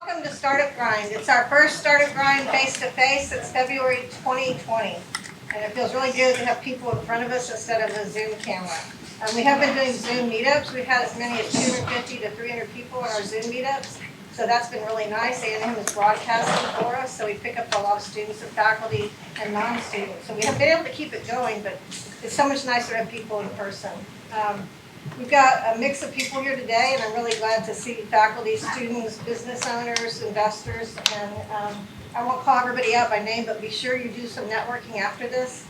Welcome to Startup Grind. It's our first Startup Grind face-to-face since February 2020. And it feels really good to have people in front of us instead of a Zoom camera. We have been doing Zoom meetups. We've had as many as 250 to 300 people in our Zoom meetups. So that's been really nice. A&M is broadcasting for us, so we pick up a lot of students and faculty and non-students. So we have been able to keep it going, but it's so much nicer to have people in person. We've got a mix of people here today, and I'm really glad to see faculty, students, business owners, investors, and I won't call everybody out by name, but be sure you do some networking after this.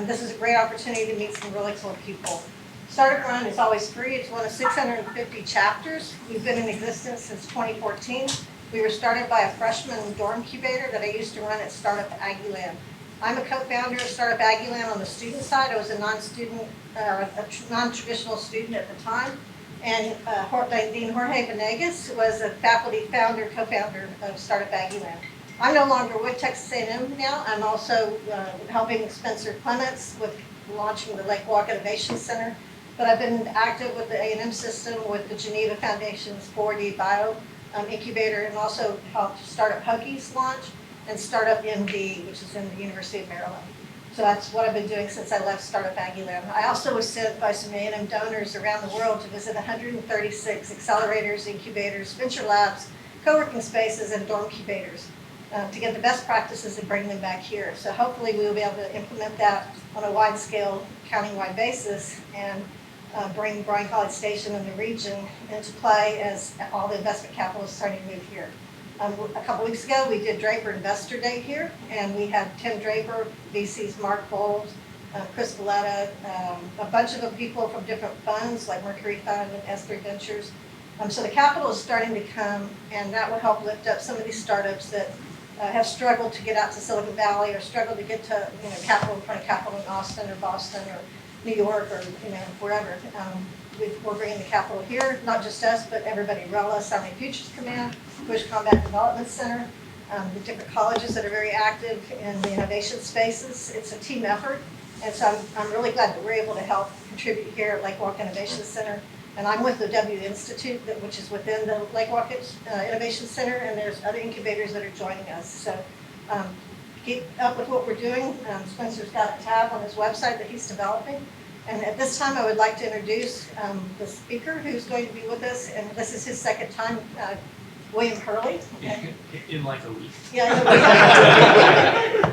This is a great opportunity to meet some really cool people. Startup Grind is always free. It's one of 650 chapters. We've been in existence since 2014. We were started by a freshman dorm incubator that I used to run at Startup Aggieland. I'm a co-founder of Startup Aggieland on the student side. I was a non-traditional student at the time. And Dean Jorge Venegas was a faculty founder, co-founder of Startup Aggieland. I'm no longer with Texas A&M now. I'm also helping Spencer Clements with launching the Lake Walk Innovation Center. But I've been active with the A&M system, with the Geneva Foundation's 4D Bio Incubator, and also helped Startup Hokies launch and Startup MD, which is in the University of Maryland. So that's what I've been doing since I left Startup Aggieland. I also was sent by some A&M donors around the world to visit 136 accelerators, incubators, venture labs, co-working spaces, and dorm incubators to get the best practices and bring them back here. So hopefully we will be able to implement that on a wide scale, county-wide basis, and bring Bryan College Station and the region into play as all the investment capital is starting to move here. A couple weeks ago, we did Draper Investor Day here, and we had Tim Draper, VC's Mark Bowles, Chris Valletta, a bunch of people from different funds like Mercury Fund and S3 Ventures. So the capital is starting to come, and that will help lift up some of these startups that have struggled to get out to Silicon Valley or struggled to get to capital in front of capital in Austin or Boston or New York or wherever. We're bringing the capital here, not just us, but everybody. RELA, Army Futures Command, Bush Combat Development Center, the different colleges that are very active in the innovation spaces. It's a team effort, and so I'm really glad that we're able to help contribute here at Lake Walk Innovation Center. And I'm with the W Institute, which is within the Lake Walk Innovation Center, and there's other incubators that are joining us. So keep up with what we're doing. Spencer's got a tab on his website that he's developing. And at this time, I would like to introduce the speaker who's going to be with us, and this is his second time, William Whurley. Okay. In like a week. Yeah,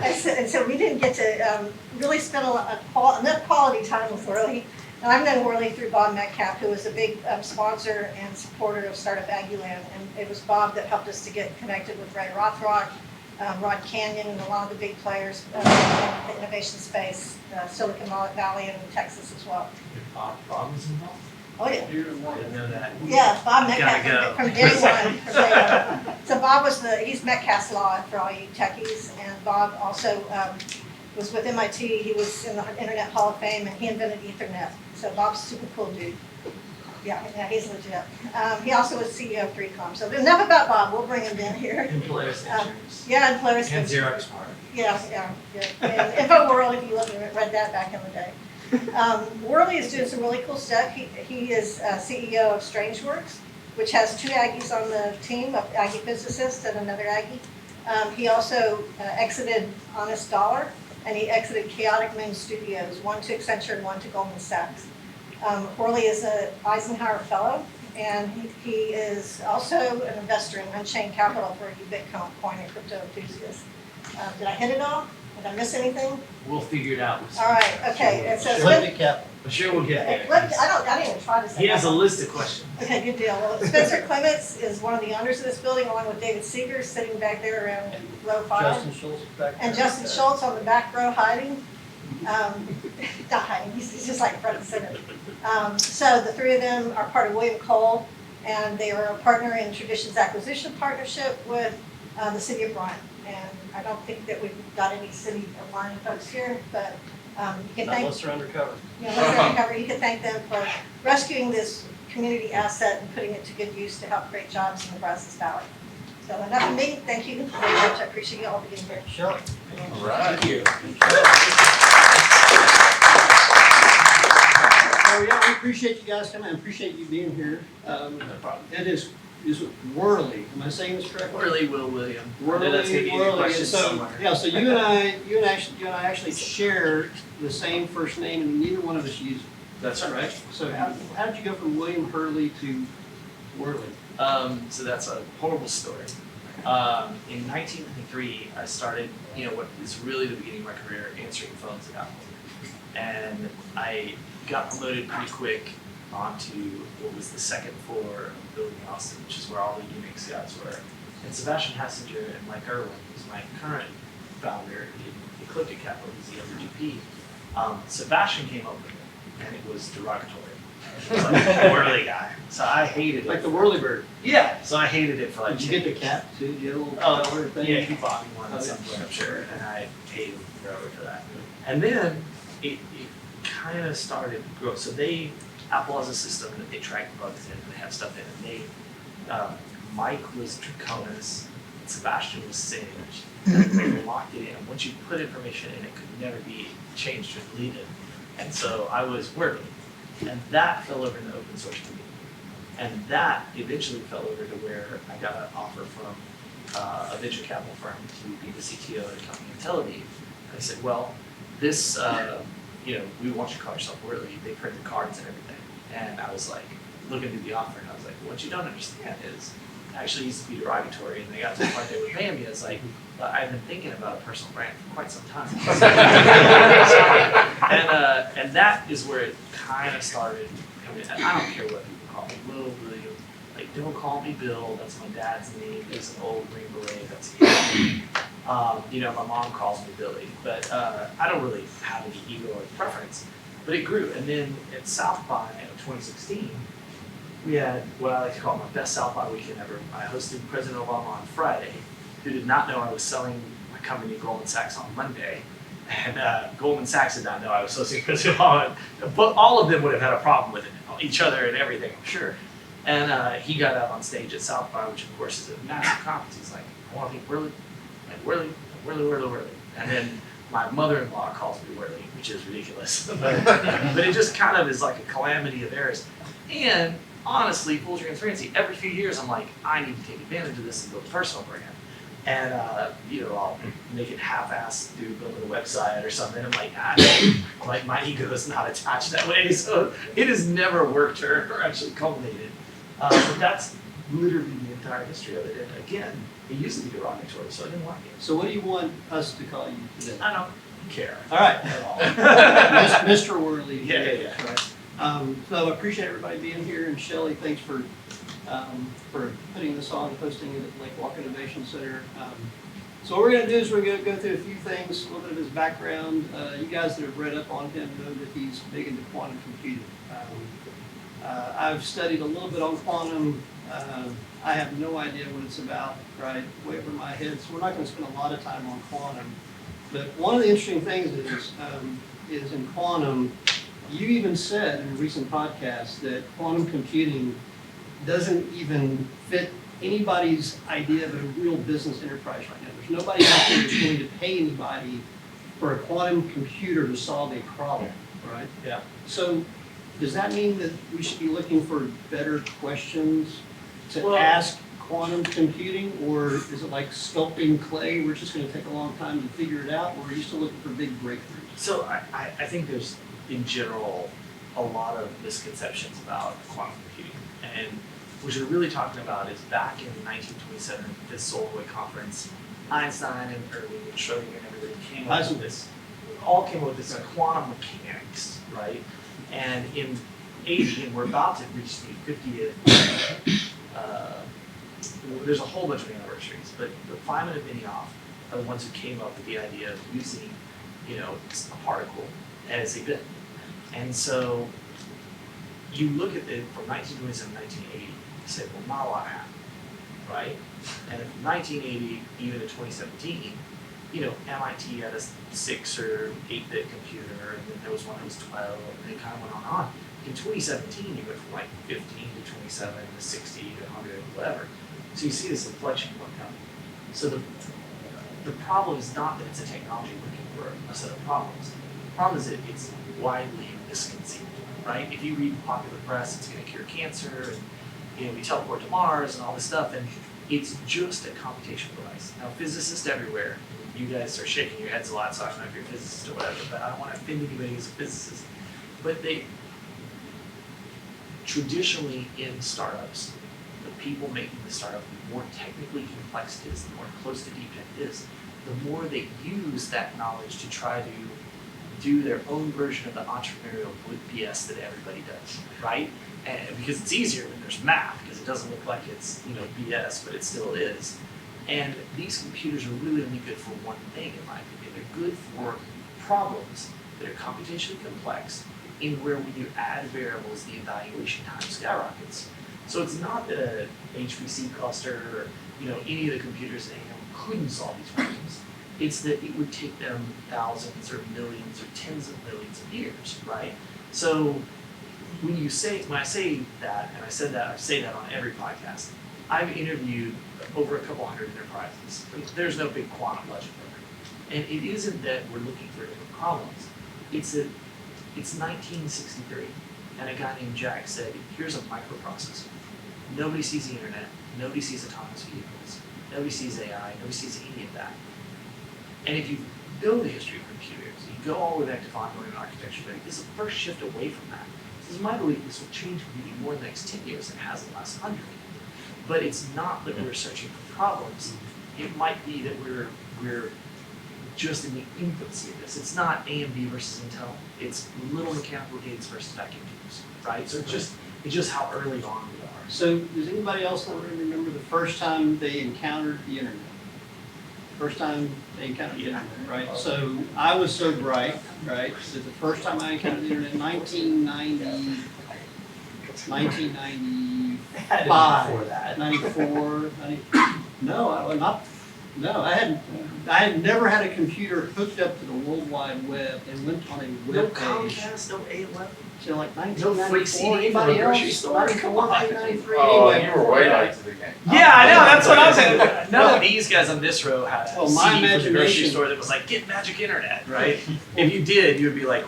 and so we didn't get to really spend enough quality time with Whurley. And I've known Whurley through Bob Metcalf, who was a big sponsor and supporter of Startup Aggieland, and it was Bob that helped us to get connected with Ray Rothrock, Rod Canyon, and a lot of the big players in the innovation space, Silicon Valley and Texas as well. Bob was involved? Oh, yeah. I didn't know that. Yeah, Bob Metcalf Gotta go. from day one. So Bob he's Metcalf's Law for all you techies, and Bob also was with MIT. He was in the Internet Hall of Fame, and he invented Ethernet. So Bob's a super cool dude. Yeah, he's legit. He also was CEO of 3Com. So enough about Bob. We'll bring him in here. And Polaris Ventures. Yeah, and Polaris And Ventures. Xerox Park. Yeah. And InfoWorld, if you read that back in the day. Whurley is doing some really cool stuff. He is CEO of Strangeworks, which has two Aggies on the team, an Aggie physicist and another Aggie. He also exited Honest Dollar, and he exited Chaotic Moon Studios, one to Accenture and one to Goldman Sachs. Whurley is an Eisenhower Fellow, and he is also an investor in Unchained Capital for you Bitcoin and crypto enthusiasts. Did I hit it all? Did I miss anything? We'll figure it out. All right, okay. And so I'm sure we'll get there. I didn't even try to say He has that. a list of questions. Okay, good deal. Well, Spencer Clements is one of the owners of this building, along with David Seeger, sitting back there around row 5. Justin Schultz is back there. And Justin Schultz on the back row hiding. Not hiding, he's just like front and center. So the three of them are part of William Cole, and they are a partner in Traditions Acquisition Partnership with the City of Bryan. And I don't think that we've got any City of Bryan folks here, but you can thank. Unless they're undercover. You can thank them for rescuing this community asset and putting it to good use to help create jobs in the Brazos Valley. So enough of me. Thank you very much. I appreciate you all being here. Sure. All right. Thank you. So yeah, we appreciate you guys coming. I appreciate you being here. No problem. It is is Whurley. Am I saying this correctly? Whurley, William. Whurley, I know that's gonna give you a Whurley. question And so, somewhere. yeah, so you and I actually share the same first name, and neither one of us use it. That's right. Right? So how did you go from William Hurley to Whurley? So that's a horrible story. In 1993, I started, what is really the beginning of my career, answering phones at Apple. And I got promoted pretty quick onto what was the second floor of the building in Austin, which is where all the Unix guys were. And Sebastian Hassinger and Mike Irwin, who's my current founder in Ecliptic Capital, he's the other GP. Sebastian came up with it, and it was derogatory. It was like a Whurley guy. So I hated it. Like the Whirly Bird. Yeah, so I hated it for like Did you 10 get the years. cap too? Did you get a little Oh, collar thing? yeah, he bought me one Oh, at yeah. some point, I'm sure, and I hated him forever for that. And then it kind of started to grow. So Apple has a system that they track bugs in, and they have stuff in it. Mike was Draconis, and Sebastian was Sage. They locked it in, and once you put information in, it could never be changed or deleted. And so I was working, and that fell over into open source community. And that eventually fell over to where I got an offer from a venture capital firm to be the CTO at a company in Tel Aviv. And I said, well, this, we want you to call yourself Whurley. They print the cards and everything. And I was like, looking through the offer, and I was like, what you don't understand is, it actually used to be derogatory, and they got to the point they were paying me. I was like, but I've been thinking about a personal brand for quite some time. and that is where it kind of started coming. And I don't care what people call me, Will, William. Like, don't call me Bill. That's my dad's name. He's an old Green Beret. That's his name. My mom calls me Billy, but I don't really have any ego or preference. But it grew, and then at South by 2016, we had what I like to call my best South by weekend ever. I hosted President Obama on Friday, who did not know I was selling my company Goldman Sachs on Monday, and Goldman Sachs did not know I was hosting President Obama. But all of them would have had a problem with it, each other and everything, I'm sure. And he got up on stage at South by, which of course is a massive conference. He's like, I want to be Whurley, Whurley. And then my mother-in-law calls me Whurley, which is ridiculous. But it just kind of is like a calamity of errors. And honestly, full transparency, every few years I'm like, I need to take advantage of this and build a personal brand. And I'll make it half-assed through building a website or something. I'm like, my ego is not attached that way, so it has never worked or actually culminated. But that's literally the entire history of it. And again, it used to be derogatory, so I didn't like it. So what do you want us to call you today? I don't care. All right. At all. Mr. Whurley. Yeah. Right. So I appreciate everybody being here, and Shelley, thanks for putting this on, posting it at Lake Walk Innovation Center. So what we're going to do is we're going to go through a few things, a little bit of his background. You guys that have read up on him know that he's big into quantum computing. I've studied a little bit on quantum. I have no idea what it's about, right? Way over my head. So we're not going to spend a lot of time on quantum. But one of the interesting things is in quantum, you even said in a recent podcast that quantum computing doesn't even fit anybody's idea of a real business enterprise right now. There's nobody out there that's going to pay anybody for a quantum computer to solve a problem, right? Yeah. So does that mean that we should be looking for better questions to Well, ask quantum computing, or is it like sculpting clay? We're just going to take a long time to figure it out, or are you still looking for big breakthroughs? So I think there's, in general, a lot of misconceptions about quantum computing. And what you're really talking about is back in 1927, this Solway conference, Einstein and Irving and Schrodinger and everybody came up with this, quantum mechanics, right? And in 80, and we're about to reach the 50th, there's a whole bunch of anniversaries, but Feynman and Benioff are the ones who came up with the idea of using, a particle as a bit. And so you look at it from 1927 to 1980, you say, well, not a lot happened, right? And from 1980 even to 2017, MIT had a 6 or 8-bit computer, and then there was one that was 12, and it kind of went on and on. In 2017, you went from like 15 to 27 to 60 to 100, whatever. So you see this inflection point coming. So the problem is not that it's a technology looking for a set of problems. The problem is that it's widely misconceived, right? If you read popular press, it's going to cure cancer, and we teleport to Mars and all this stuff, and it's just a computational device. Now, physicists everywhere, you guys are shaking your heads a lot, so I don't know if you're a physicist or whatever, but I don't want to offend anybody who's a physicist. But they, traditionally in startups, the people making the startup, the more technically complex it is, the more close to deep tech it is, the more they use that knowledge to try to do their own version of the entrepreneurial BS that everybody does, right? And because it's easier when there's math, because it doesn't look like it's BS, but it still is. And these computers are really only good for one thing, in my opinion. They're good for problems that are computationally complex, in where when you add variables, the evaluation time skyrockets. So it's not that a HPC cluster or any of the computers in AM couldn't solve these problems. It's that it would take them thousands or millions or tens of millions of years, right? So when I say that, and I say that on every podcast, I've interviewed over a couple hundred enterprises. There's no big quantum budget there. And it isn't that we're looking for different problems. It's that it's 1963, and a guy named Jack said, here's a microprocessor. Nobody sees the internet, nobody sees autonomous vehicles, nobody sees AI, nobody sees any of that. And if you build the history of computers, you go all the way back to fine and architecture, this is the first shift away from that. This is my belief this will change computing more in the next 10 years than it has in the last 100. But it's not that we're searching for problems. It might be that we're just in the infancy of this. It's not AMD versus Intel. It's little mechanical gates versus vacuum tubes, right? So it's just how early on we are. So does anybody else remember the first time they encountered the internet? First time they encountered the internet, right? So I was so bright, right, that the first time I encountered the internet, 1995, Before that. 94, I had never had a computer hooked up to the World Wide Web and went on a No web page. Comcast, no AOL. So like No free 1994, CD anybody from a grocery else? store? 94, Come on. 1993, Oh, anyway. you were way late to the game. Yeah, I know, that's what I'm saying. None of these guys on this row had a Well, my CD from the grocery imagination- store that was like, get magic internet, right? If you did, you would be like,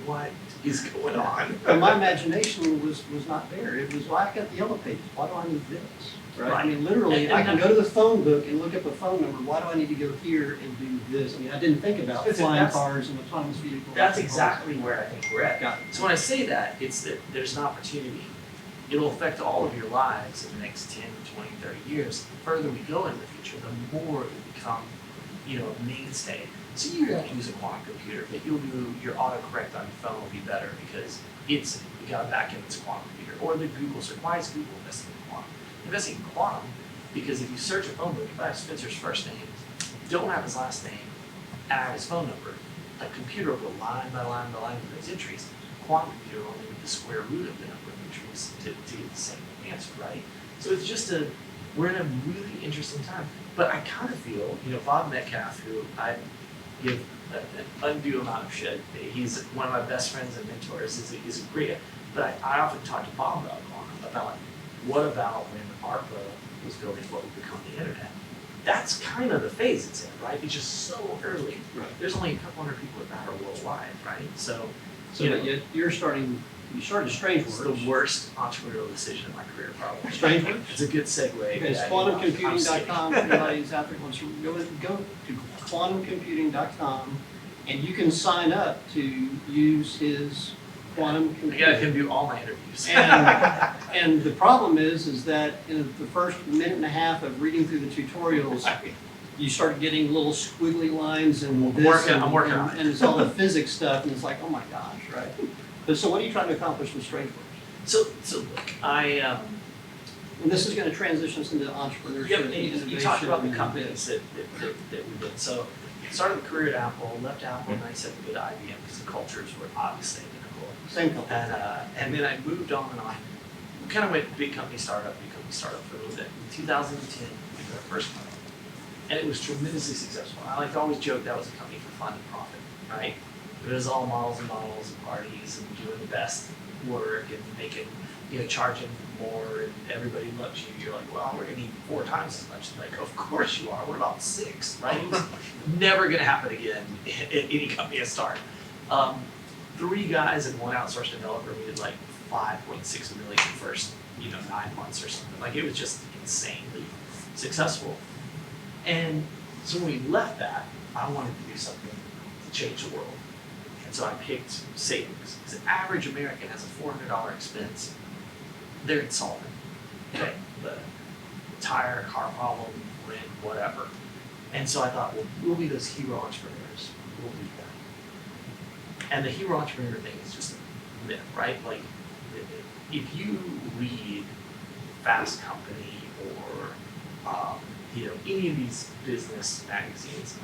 what is going on? But my imagination was not there. It was, well, I've got the yellow pages. Why do I need this? Right? I mean, literally, And I can go to the phone book and look up a phone number. Why do I need to go here and do this? I mean, I didn't think about flying cars and autonomous vehicles. That's exactly where I think we're at. Got it. So when I say that, it's that there's an opportunity. It'll affect all of your lives in the next 10, 20, 30 years. The further we go in the future, the more it will become, a mainstay. So you won't use a quantum computer, but you'll do your autocorrect on your phone will be better because you got a back end that's a quantum computer. Or the Google search. Why is Google investing in quantum? Investing in quantum because if you search a phone book, if I have Spencer's first name, don't have his last name, and I have his phone number, a computer will go line by line by line with those entries. A quantum computer will only need the square root of the number of entries to get the same answer, right? So it's just we're in a really interesting time. But I kind of feel, Bob Metcalf, who I give an undue amount of shit, he's one of my best friends and mentors, is a great, but I often talk to Bob about quantum, about what about when ARPA was building what would become the internet? That's kind of the phase it's in, right? It's just so early. Right. There's only a couple hundred people that matter worldwide, right? So Yet you started Strangeworks. it's the worst entrepreneurial decision of my career, probably. Strangeworks? It's a good segue. It's Yeah, quantumcomputing.com. If anybody's out there wants to go to quantumcomputing.com, and you can sign up to use his quantum I computer. got him do all my interviews. And the problem is that in the first minute and a half of reading through the tutorials, you start getting little squiggly lines and I'm this working on it. and it's all the physics stuff, and it's like, oh my gosh, right? But so what are you trying to accomplish with Strangeworks? So look, And this is going to transition us into entrepreneurship. yeah, you talked about the innovation, companies that we did. So started a career at Apple, left Apple in '97 to go to IBM because the cultures were obviously identical. Same company. And then I moved on and on. We kind of went big company startup for a little bit. In 2010, we did our first company. And it was tremendously successful. I like to always joke that was a company for fun and profit, right? It was all models and parties and doing the best work and making, charging more and everybody loves you. You're like, well, we're gonna need 4 times as much. Like, of course you are. We're about 6, right? It's never gonna happen again in any company I start. 3 guys and 1 outsourced developer. We did like 5.6 million first 9 months or something. Like, it was just insanely successful. And so when we left that, I wanted to do something to change the world. And so I picked savings. Because the average American has a $400 expense. They're insolvent. Okay, the tire, car problem, rent, whatever. And so I thought, well, we'll be those hero entrepreneurs. We'll do that. And the hero entrepreneur thing is just a myth, right? Like, if you read Fast Company or any of these business magazines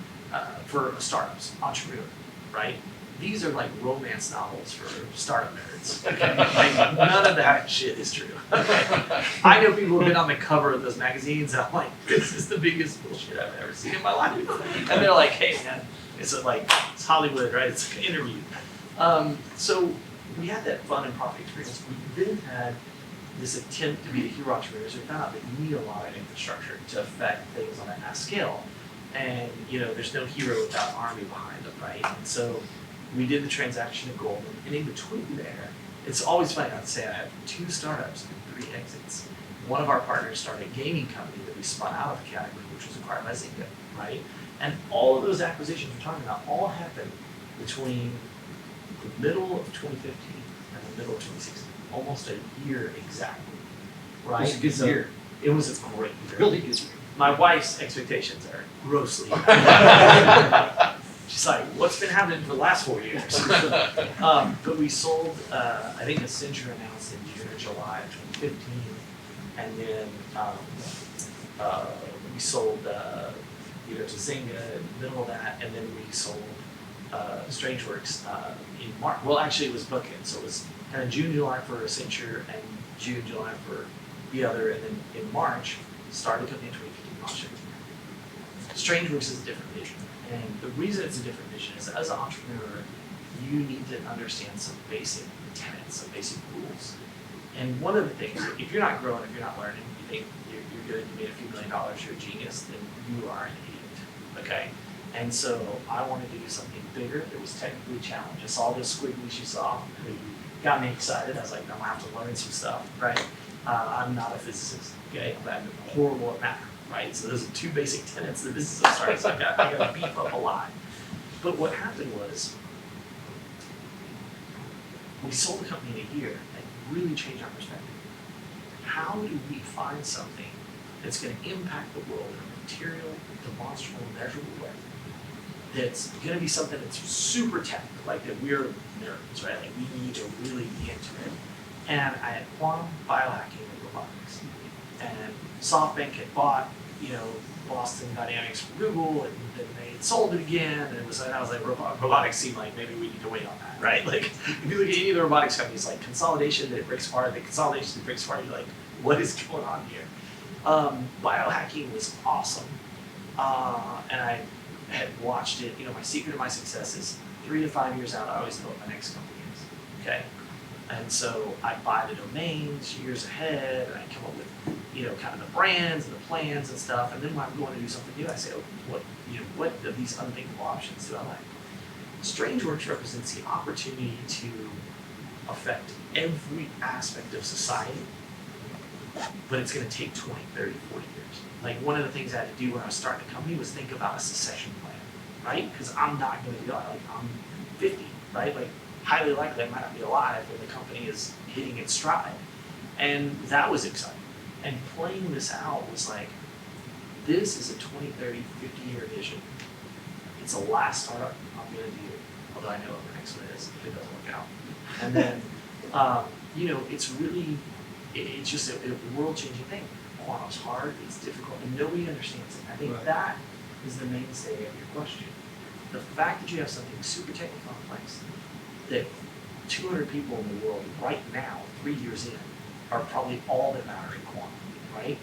for startups, entrepreneur, right? These are like romance novels for startup nerds. Okay? Like, none of that shit is true. I know people who've been on the cover of those magazines, and I'm like, this is the biggest bullshit I've ever seen in my life. And they're like, hey man, it's Hollywood, right? It's like an interview. So we had that fun and profit experience. We then had this attempt to be a hero entrepreneur. So we found out that you need a lot of infrastructure to affect things on a mass scale. And there's no hero without an army behind them, right? And so we did the transaction at Goldman, and in between there, it's always funny. I'd say I have 2 startups and 3 exits. One of our partners started a gaming company that we spun out of the category, which was acquired by Zynga, right? And all of those acquisitions we're talking about all happened between the middle of 2015 and the middle of 2016, almost a year exactly, right? It was a good So year. It was a great year. Really good year. My wife's expectations are grossly. She's like, what's been happening for the last 4 years? But we sold, I think Accenture announced in June or July of 2015, and then we sold to Zynga in the middle of that, and then we sold Strangeworks in March. Well, actually, it was bookend, so it was kind of June, July for Accenture, and June, July for the other, and then in March, started the company in 2015, launched it. Strangeworks is a different vision. And the reason it's a different vision is that as an entrepreneur, you need to understand some basic tenets, some basic rules. And one of the things, if you're not growing, if you're not learning, you think you're good, you made a few $1 million, you're a genius, then you are an idiot, okay? And so I wanted to do something bigger that was technically challenging. I saw those squigglies you saw, it got me excited. I was like, I'm gonna have to learn some stuff, right? I'm not a physicist, okay? I'm horrible at math. Right, so those are 2 basic tenets of the business of starting. So I got to beef up a lot. But what happened was, we sold the company in a year and really changed our perspective. How do we find something that's going to impact the world in a material, demonstrable, measurable way? That's going to be something that's super technical, like that we're nerds, right? Like we need to really be into it. And I had quantum, biohacking, and robotics. And SoftBank had bought, Boston Dynamics from Google, and then they had sold it again, and I was like, robotics seemed like maybe we need to wait on that, right? Like, if you look at any of the robotics companies, like consolidation that it breaks apart, the consolidation that breaks apart, you're like, what is going on here? Biohacking was awesome, and I had watched it. My secret to my success is 3 to 5 years out, I always know what my next company is, okay? And so I buy the domains years ahead, and I come up with, kind of the brands and the plans and stuff. And then when I'm going to do something new, I say, what of these unthinkable options do I like? Strangeworks represents the opportunity to affect every aspect of society, but it's going to take 20, 30, 40 years. Like, one of the things I had to do when I was starting the company was think about a succession plan, right? Because I'm not going to do that. Like, I'm 50, right? Like, highly likely I might not be alive when the company is hitting its stride. And that was exciting. And playing this out was like, this is a 20, 30, 50-year vision. It's the last startup I'm going to do, although I know what the next one is if it doesn't work out. And then, it's really, it's just a world-changing thing. Quantum's hard, it's difficult, and nobody understands it. I think that is the mainstay of your question. The fact that you have something super technically complex that 200 people in the world right now, 3 years in, are probably all that matter in quantum, right?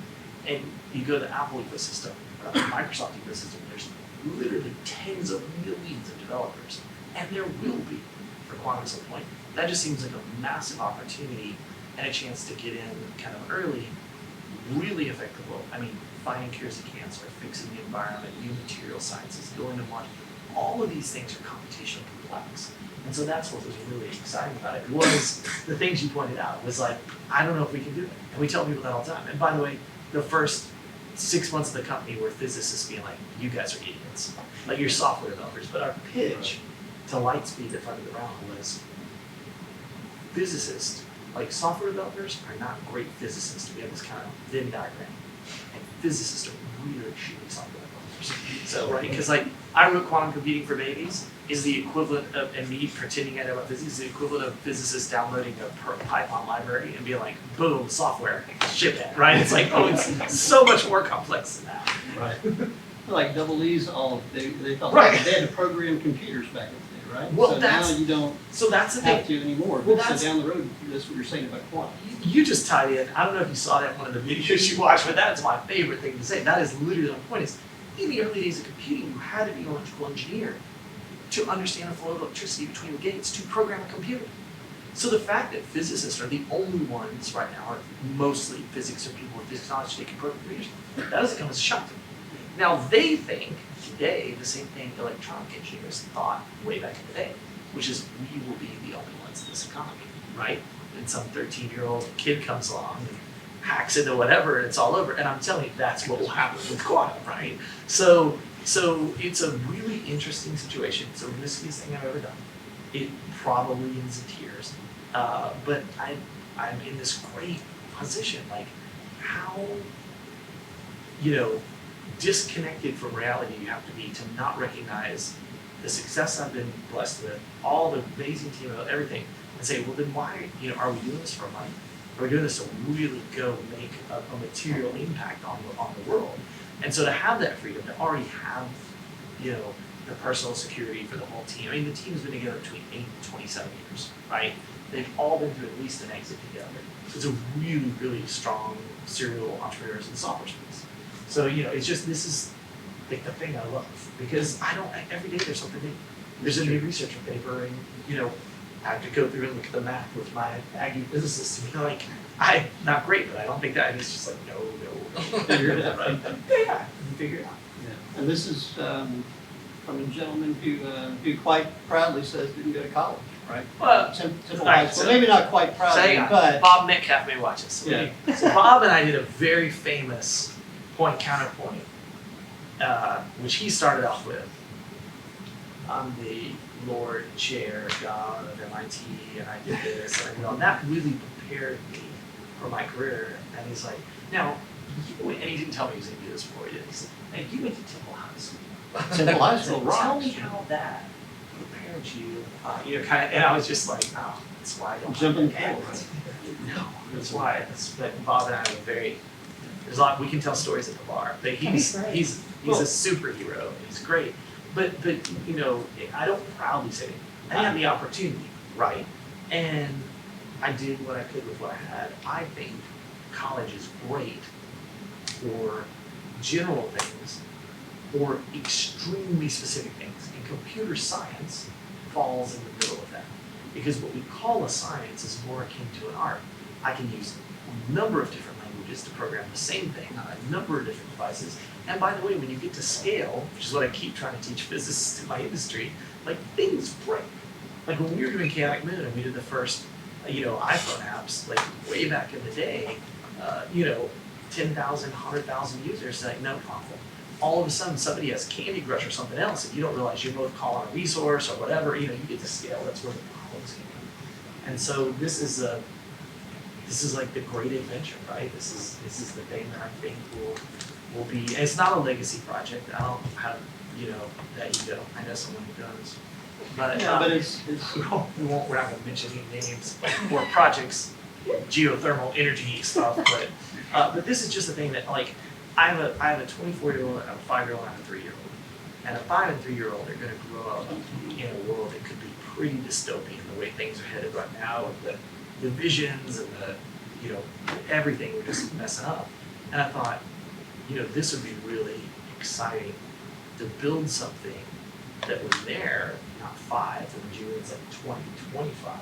And you go to the Apple ecosystem, or the Microsoft ecosystem, there's literally tens of millions of developers, and there will be for quantum at some point. That just seems like a massive opportunity and a chance to get in kind of early, really affect the world. I mean, finding cures to cancer, fixing the environment, new material sciences, going to Mars, all of these things are computationally complex. And so that's what was really exciting about it, was the things you pointed out, was like, I don't know if we can do it. And we tell people that all the time. And by the way, the first 6 months of the company were physicists being like, you guys are idiots. Like, you're software developers. But our pitch to Lightspeed that funded the round was, physicists, like software developers, are not great physicists. We have this kind of Venn diagram. And physicists are really shitty software developers. So, right, because like, I wrote quantum computing for babies is the equivalent of, and me pretending I know about physics, is the equivalent of physicists downloading a Python library and being like, boom, software, ship it, right? It's like, oh, it's so much more complex than that. Right. Like double E's, they felt Right. like they had to program computers back in the day, right? Well, so that's- now you don't So that's the have thing. to anymore. Well, But that's- so down the road, that's what you're saying about quantum. You just tied in, I don't know if you saw that in one of the videos you watched, but that's my favorite thing to say. That is literally my point, is in the early days of computing, you had to be an electrical engineer to understand the flow of electricity between the gates to program a computer. So the fact that physicists are the only ones right now, or mostly physics or people with physics knowledge, they can program computers, that doesn't come as a shock to me. Now they think today the same thing electronic engineers thought way back in the day, which is we will be the only ones in this economy, right? And some 13-year-old kid comes along and hacks into whatever and it's all over. And I'm telling you, that's what will happen with quantum, right? So it's a really interesting situation. It's the riskiest thing I've ever done. It probably ends in tears. But I'm in this great position. Like, how, disconnected from reality you have to be to not recognize the success I've been blessed with, all the amazing team, everything, and say, well, then why, are we doing this for money? Are we doing this to really go make a material impact on the world? And so to have that freedom, to already have, the personal security for the whole team. I mean, the team's been together between 8 and 27 years, right? They've all been through at least an exit together. So it's a really, really strong serial entrepreneurs in the software space. So, it's just, this is like the thing I love, because every day there's something new. There's a new research paper, and, I have to go through and look at the math with my Aggie physicist, and I'm not great, but I don't think that, and it's just like, no. Figure it out, right? Yeah, you figure it out. Yeah. And this is from a gentleman who quite proudly says didn't go to college, right? Well, Temple right, High School. so- Maybe not quite So proudly, hang on, but Bob Metcalf may watch this. Yeah. So Bob and I did a very famous point-counterpoint, which he started off with. I'm the Lord Chair God of MIT, and I did this, and I did all. And that really prepared me for my career. And he's like, now, and he didn't tell me he was going to do this before he did. He said, hey, you went to Temple High School. Temple High School So rocks. tell me how that prepared you, kind of, and I was just like, oh, that's why I don't Jumping have full, that. No, that's why. But Bob and I are there's a lot, we can tell stories at the bar, but he's Great. a superhero, he's great. But I don't proudly say it. I had the opportunity, right? And I did what I could with what I had. I think college is great for general things or extremely specific things. And computer science falls in the middle of that. Because what we call a science is more akin to an art. I can use a number of different languages to program the same thing on a number of different devices. And by the way, when you get to scale, which is what I keep trying to teach physicists in my industry, like, things break. Like when we were doing Chaotic Moon and we did the first, iPhone apps, like way back in the day, 10,000, 100,000 users, like no problem. All of a sudden somebody has Candy Crush or something else and you don't realize you're both calling a resource or whatever, you get to scale, that's where the problems come in. And so this is like the great adventure, right? This is the thing that I think will be, and it's not a legacy project. I don't have, that ego. I know someone who does. But, yeah, but it's we're not gonna mention any names or projects, geothermal energy stuff, but this is just the thing that, like, I have a 24-year-old, I have a 5-year-old, and I have a 3-year-old. And a 5 and 3-year-old are gonna grow up in a world that could be pretty dystopian the way things are headed right now with the divisions and the, everything we're just messing up. And I thought, this would be really exciting to build something that was there, not 5, when Julian's like 20, 25,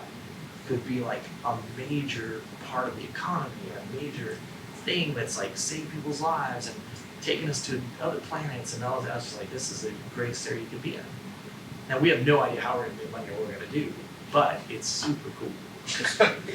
could be like a major part of the economy, a major thing that's like saved people's lives and taking us to other planets and all that. I was just like, this is the greatest area you could be in. Now, we have no idea how we're gonna make money or what we're gonna do, but it's super cool.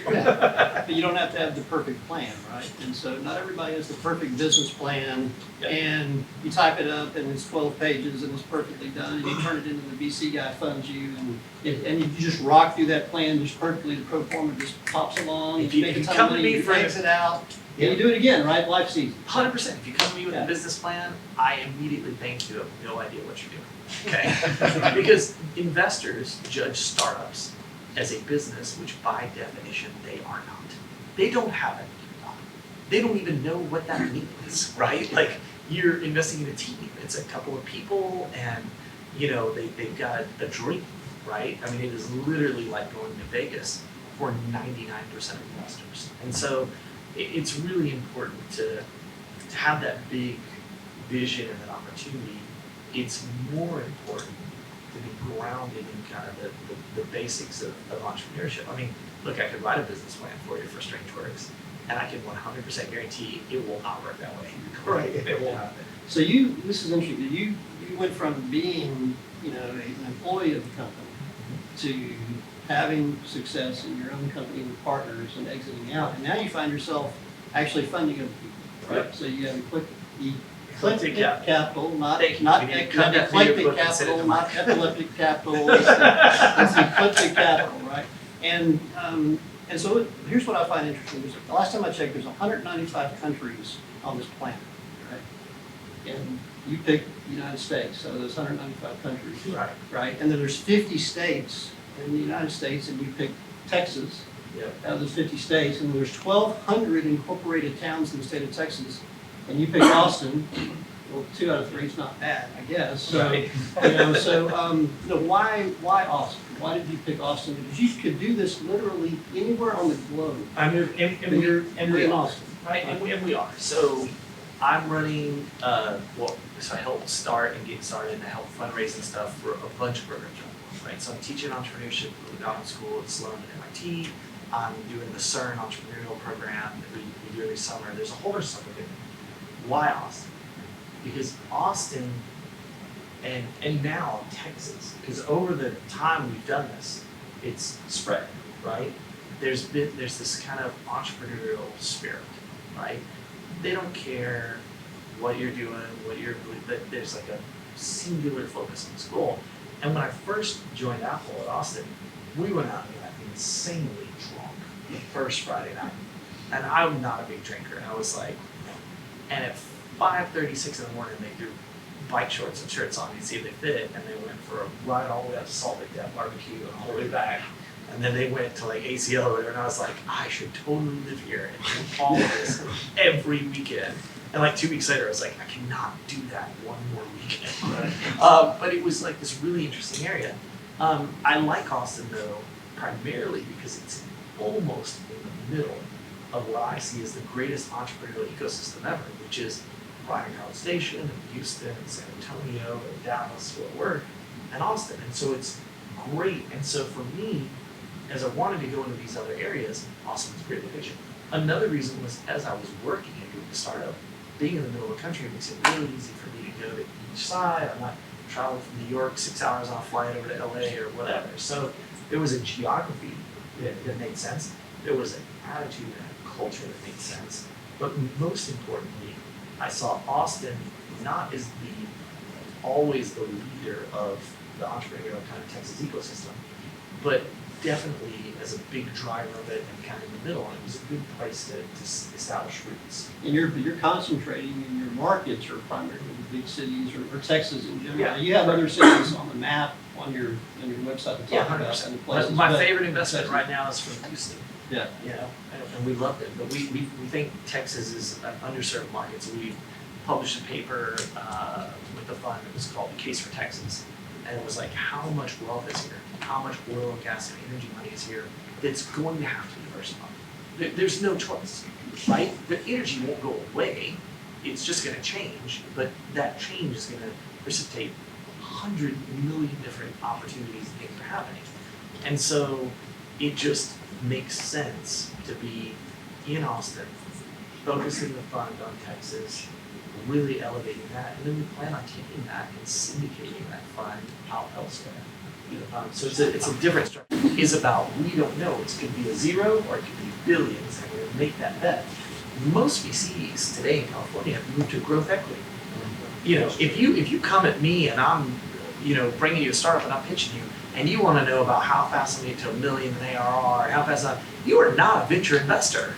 But you don't have to have the perfect plan, right? And so not everybody has the perfect business plan, Yeah. and you type it up and it's 12 pages and it's perfectly done, and you turn it into the VC guy funds you, and you just rock through that plan just perfectly, the pro forma just pops along, If you you- make if a you ton come of to money, me you for an- exit out, and you do it again, right? Life's easy. 100%. If you come to me with Yeah. a business plan, I immediately think you have no idea what you're doing. Okay? Because investors judge startups as a business, which by definition they are not. They don't have an EBITDA. They don't even know what that means, right? Like, you're investing in a team. It's a couple of people, and they've got a dream, right? I mean, it is literally like going to Vegas for 99% of investors. And so it's really important to have that big vision and that opportunity. It's more important to be grounded in kind of the basics of entrepreneurship. I mean, look, I could write a business plan for you for Strangeworks, and I can 100% guarantee it will not work that way. Right? It won't happen. So this is interesting, you went from being, an employee of the company to having success in your own company with partners and exiting out, and now you find yourself actually funding other people, right? Yep. So you have Eclectic capital, not Thank you. not We need to ec- cut not that video eclectic clip and send it to capital, Mike. not epileptic capital. It's eclectic capital, right? And so here's what I find interesting. The last time I checked, there's 195 countries on this planet, right? And you pick the United States, so those 195 countries, Right. right? And then there's 50 states in the United States, and you pick Texas Yep. out of those 50 states, and there's 1,200 incorporated towns in the state of Texas, and you pick Austin. Well, 2 out of 3 is not bad, I guess. So, Right. why Austin? Why did you pick Austin? Because you could do this literally anywhere on the globe. And You're we in are. Austin. Right, and we are. So I'm running, so I help start and get started, and I help fundraise and stuff for a bunch of programs right? So I'm teaching entrepreneurship at the Goddard School at Sloan and MIT. I'm doing the CERN Entrepreneurial program that we do every summer. There's a whole bunch of stuff we're doing. Why Austin? Because Austin and now Texas, because over the time we've done this, it's spread, right? There's this kind of entrepreneurial spirit, right? They don't care what you're doing, but there's like a singular focus on this goal. And when I first joined Apple at Austin, we went out and got insanely drunk the first Friday night. And I'm not a big drinker. And I was like, and at 5:36 in the morning, they threw bike shorts and shirts on me to see if they fit. And they went for a ride all the way out to Salt Lake to have barbecue and all the way back. And then they went to like ACL or whatever, and I was like, I should totally live here and do all of this every weekend. And like 2 weeks later, I was like, I cannot do that one more weekend. But it was like this really interesting area. I like Austin though, primarily because it's almost in the middle of what I see as the greatest entrepreneurial ecosystem ever, which is Bryan College Station, and Houston, and San Antonio, and Dallas, Fort Worth, and Austin. And so it's great. And so for me, as I wanted to go into these other areas, Austin was a great location. Another reason was as I was working and doing the startup, being in the middle of the country makes it really easy for me to go to each side. I'm not traveling from New York 6 hours on a flight over to LA or whatever. So there was a geography that made sense. There was an attitude and a culture that made sense. But most importantly, I saw Austin not as always the leader of the entrepreneurial kind of Texas ecosystem, but definitely as a big driver of it and kind of in the middle. And it was a good place to establish roots. And you're concentrating in your markets are primarily the big cities or Texas in general. Yeah. You have other cities on the map on your website to talk about some places. My but favorite investment Texas- right now is from Houston. Yeah. You know, and we loved it. But we think Texas is an underserved market. So we published a paper with the fund that was called The Case for Texas. And it was like, how much wealth is here? How much oil and gas and energy money is here that's going to have to diversify? There's no choice, right? The energy won't go away. It's just going to change. But that change is going to precipitate 100 million different opportunities and things are happening. And so it just makes sense to be in Austin, focusing the fund on Texas, really elevating that, and then we plan on taking that and syndicating that fund out elsewhere. So it's a different structure. Is about, we don't know, it could be a zero or it could be billions, and we're going to make that bet. Most VCs today in California have moved to growth equity. You know, if you come at me and I'm, you know, bringing you a startup and I'm pitching you, and you want to know about how fast I get to $1 million in ARR, how fast you are not a venture investor,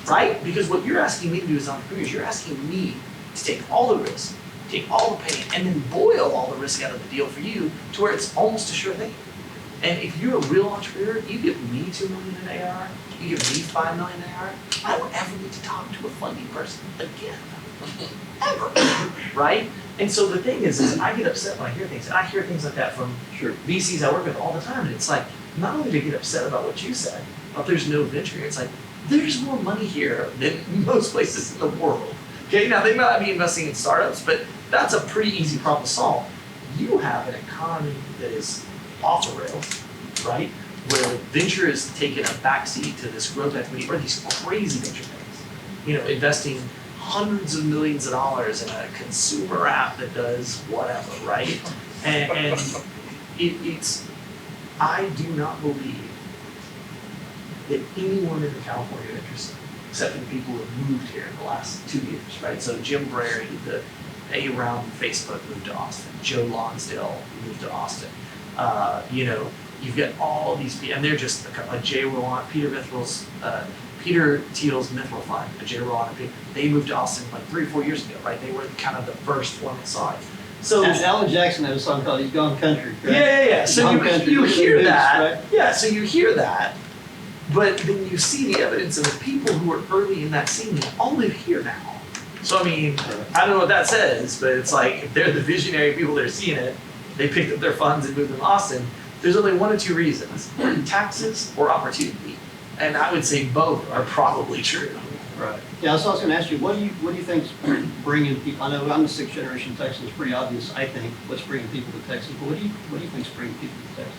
right? Because what you're asking me to do as entrepreneurs, you're asking me to take all the risk, take all the pain, and then boil all the risk out of the deal for you to where it's almost a sure thing. And if you're a real entrepreneur, you give me $2 million in ARR, you give me $5 million in ARR, I don't ever need to talk to a funding person again. Ever. Right? And so the thing is I get upset when I hear things, and I hear things like that from VCs I work with all the time, and it's like, not only do I get upset about what you said, but there's no venture here, it's like, there's more money here than most places in the world. Okay, now they might not be investing in startups, but that's a pretty easy problem to solve. You have an economy that is off the rails, right? Where venture is taking a backseat to this growth equity or these crazy venture things. You know, investing hundreds of millions of dollars in a consumer app that does whatever, right? And it's, I do not believe that anyone in the California interest, except for the people who have moved here in the last 2 years, right? So Jim Brary, the A-Round Facebook, moved to Austin. Joe Lonsdale moved to Austin. You know, you've got all these people, and they're just a Jay Rowan, Peter Thiel's Mithril Fund, a Jay Rowan, they moved to Austin like 3 or 4 years ago, right? They were kind of the first one that saw it. So Alan Jackson had a song called "He's Gone Country." Right? Yeah. So you hear that, right? yeah. So you hear that, but then you see the evidence of the people who were early in that scene all live here now. So I mean, I don't know what that says, but it's like if they're the visionary people that are seeing it, they picked up their funds and moved them to Austin. There's only one of two reasons: taxes or opportunity. And I would say both are probably true. Right. Yeah, so I was going to ask you, what do you think's bringing people? I know I'm a 6th generation Texan. It's pretty obvious, I think, what's bringing people to Texas. But what do you think's bringing people to Texas?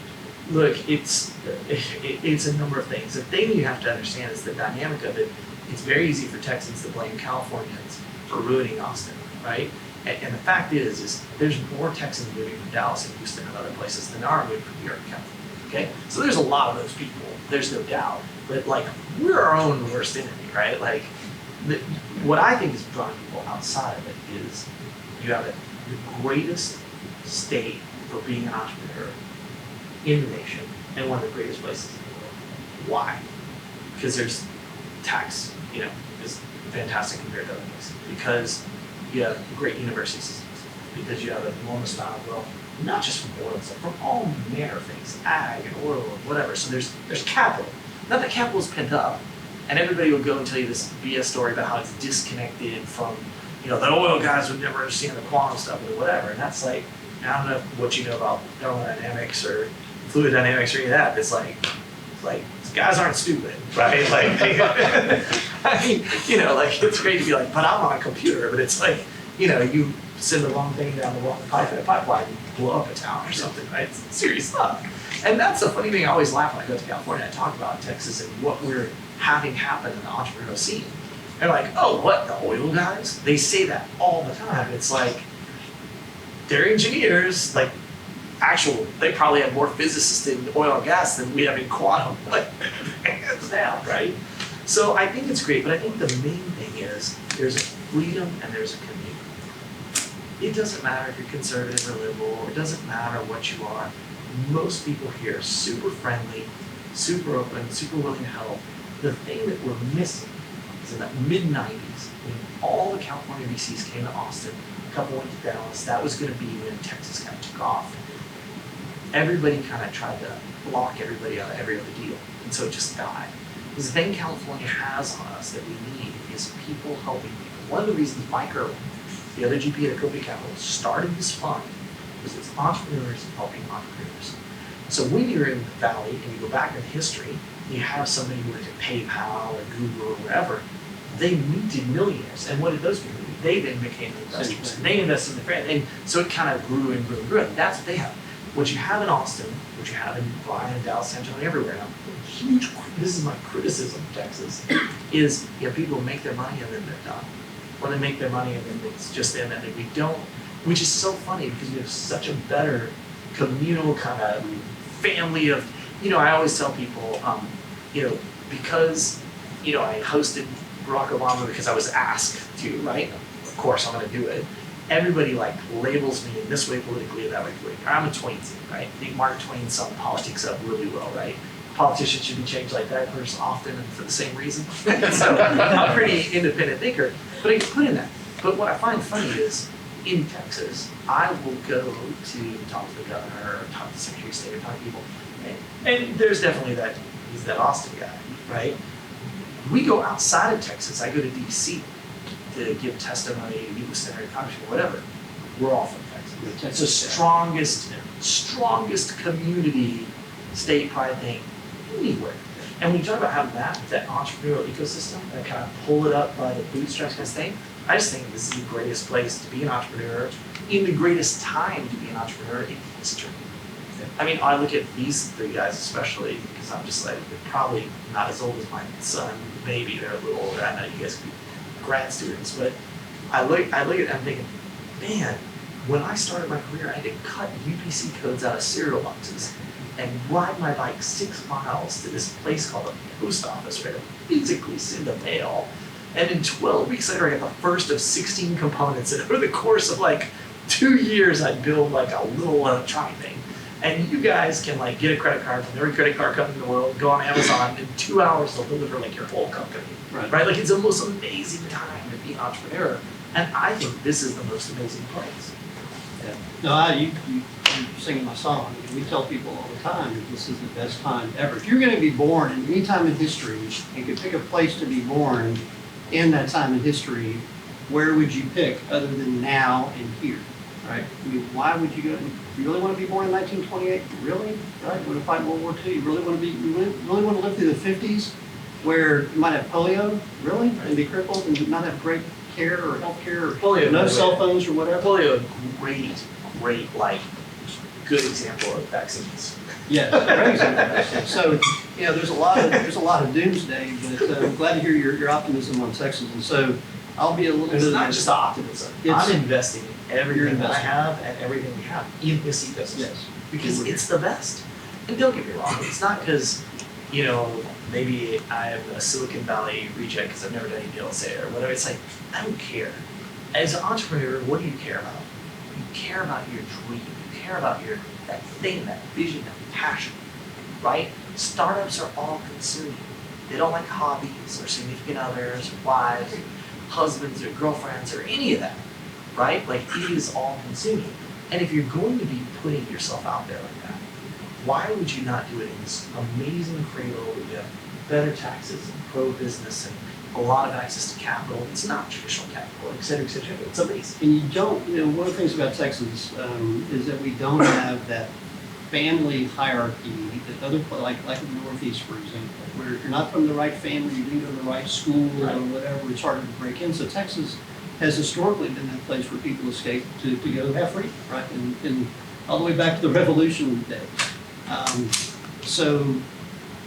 Look, it's a number of things. The thing you have to understand is the dynamic of it. It's very easy for Texans to blame Californians for ruining Austin, right? And the fact is there's more Texans moving from Dallas and Houston and other places than there are moving from New York and California. Okay, so there's a lot of those people. There's no doubt. But like, we're our own worst enemy, right? Like, what I think is drawing people outside of it is you have the greatest state for being an entrepreneur in the nation and one of the greatest places in the world. Why? Because there's tax, you know, is fantastic compared to other places. Because you have great university systems. Because you have an enormous amount of wealth, not just from oil and stuff, from all manner of things, ag and oil and whatever. So there's capital. Not that capital is pent up, and everybody will go and tell you this BS story about how it's disconnected from, you know, the oil guys would never understand the quantum stuff or whatever. And that's like, I don't know what you know about thermodynamics or fluid dynamics or any of that. It's like guys aren't stupid, right? Like, I mean, you know, like it's great to be like, but I'm on a computer, but it's like, you know, you send the wrong thing down the wrong pipe in a pipeline and blow up a town or something, right? It's serious stuff. And that's the funny thing. I always laugh when I go to California. I talk about Texas and what we're having happen in the entrepreneurial scene. They're like, oh, what, the oil guys? They say that all the time. It's like, they're engineers, like, they probably have more physicists in oil and gas than we have in quantum, like, hands down, right? So I think it's great, but I think the main thing is there's a freedom and there's a community. It doesn't matter if you're conservative or liberal, it doesn't matter what you are. Most people here are super friendly, super open, super willing to help. The thing that we're missing is in the mid-90s, when all the California VCs came to Austin, a couple went to Dallas, that was going to be when Texas kind of took off. Everybody kind of tried to block everybody out of every other deal, and so it just died. Because the thing California has on us that we need is people helping people. One of the reasons Mike Irwin, the other GP at Copia Capital, started this fund was it's entrepreneurs helping entrepreneurs. So when you're in the valley and you go back in history, you have somebody who went to PayPal or Google or wherever, they minted millionaires. And what did those people do? They then became investors. And they invested in the brand. And so it kind of grew and grew and grew. And that's what they have. What you have in Austin, what you have in Bryan, Dallas, San Antonio, everywhere now, huge, this is my criticism of Texas, is you have people who make their money and then they're done. Or they make their money and then it's just them, and we don't, which is so funny because we have such a better communal kind of family of, I always tell people, because, I hosted Barack Obama because I was asked to, right? Of course I'm gonna do it. Everybody like labels me in this way politically or that way politically. I'm a Twain, right? I think Mark Twain summed politics up really well, right? Politicians should be changed like diapers often and for the same reason. So I'm a pretty independent thinker, but I get put in that. But what I find funny is, in Texas, I will go to talk to the governor or talk to the Secretary of State or talk to people, and there's definitely he's that Austin guy, right? We go outside of Texas. I go to DC to give testimony, meet with Senator, Congressman, whatever. We're all from Texas. It's the strongest community state pride thing anywhere. And when you talk about having that entrepreneurial ecosystem, that kind of pull it up by the bootstraps kind of thing, I just think this is the greatest place to be an entrepreneur, in the greatest time to be an entrepreneur in history. I mean, I look at these three guys especially, because I'm just like, they're probably not as old as my son, maybe they're a little older. I know you guys could be grad students, but I look at them thinking, man, when I started my career, I had to cut UPC codes out of cereal boxes and ride my bike 6 miles to this place called the post office where I physically send a mail. And then 12 weeks later, I got the first of 16 components. And over the course of like 2 years, I'd build like a little electronic thing. And you guys can like get a credit card from every credit card company in the world, go on Amazon, in 2 hours they'll deliver like your whole company. Right? Like it's the most amazing time to be an entrepreneur. And I think this is the most amazing place. Yeah. No, you're singing my song. We tell people all the time that this is the best time ever. If you're going to be born in any time in history and could pick a place to be born in that time in history, where would you pick other than now and here? Right? I mean, why would you go? You really want to be born in 1928? Really? Right? You want to fight World War II? You really want to really want to live through the 50s, where you might have polio? Really? And be crippled and not have great care or health care or polio, no cell phones or whatever? Polio, great, like, good example of vaccines. Yes, great example of vaccines. So, there's a lot of doomsday, but I'm glad to hear your optimism on Texas. And so, I'll be a little bit. It's not just optimism. I'm investing in everything that I have and everything we have in this ecosystem. Yes. Because it's the best. And don't get me wrong, it's not because, maybe I'm a Silicon Valley reject because I've never done any DLSA or whatever. It's like, I don't care. As an entrepreneur, what do you care about? You care about your dream. You care about that thing, that vision, that passion, right? Startups are all consuming. They don't like hobbies or significant others or wives or husbands or girlfriends or any of that, right? Like it is all consuming. And if you're going to be putting yourself out there like that, why would you not do it in this amazing cradle where you have better taxes and pro-business and a lot of access to capital? It's not traditional capital, et cetera, et cetera. It's amazing. And you don't, one of the things about Texas is that we don't have that family hierarchy that other, like in the Northeast, for example, where if you're not from the right family, you didn't go to the right school or whatever, it's harder to break in. So Texas has historically been that place where people escape to go have freedom, right? And all the way back to the Revolution days. So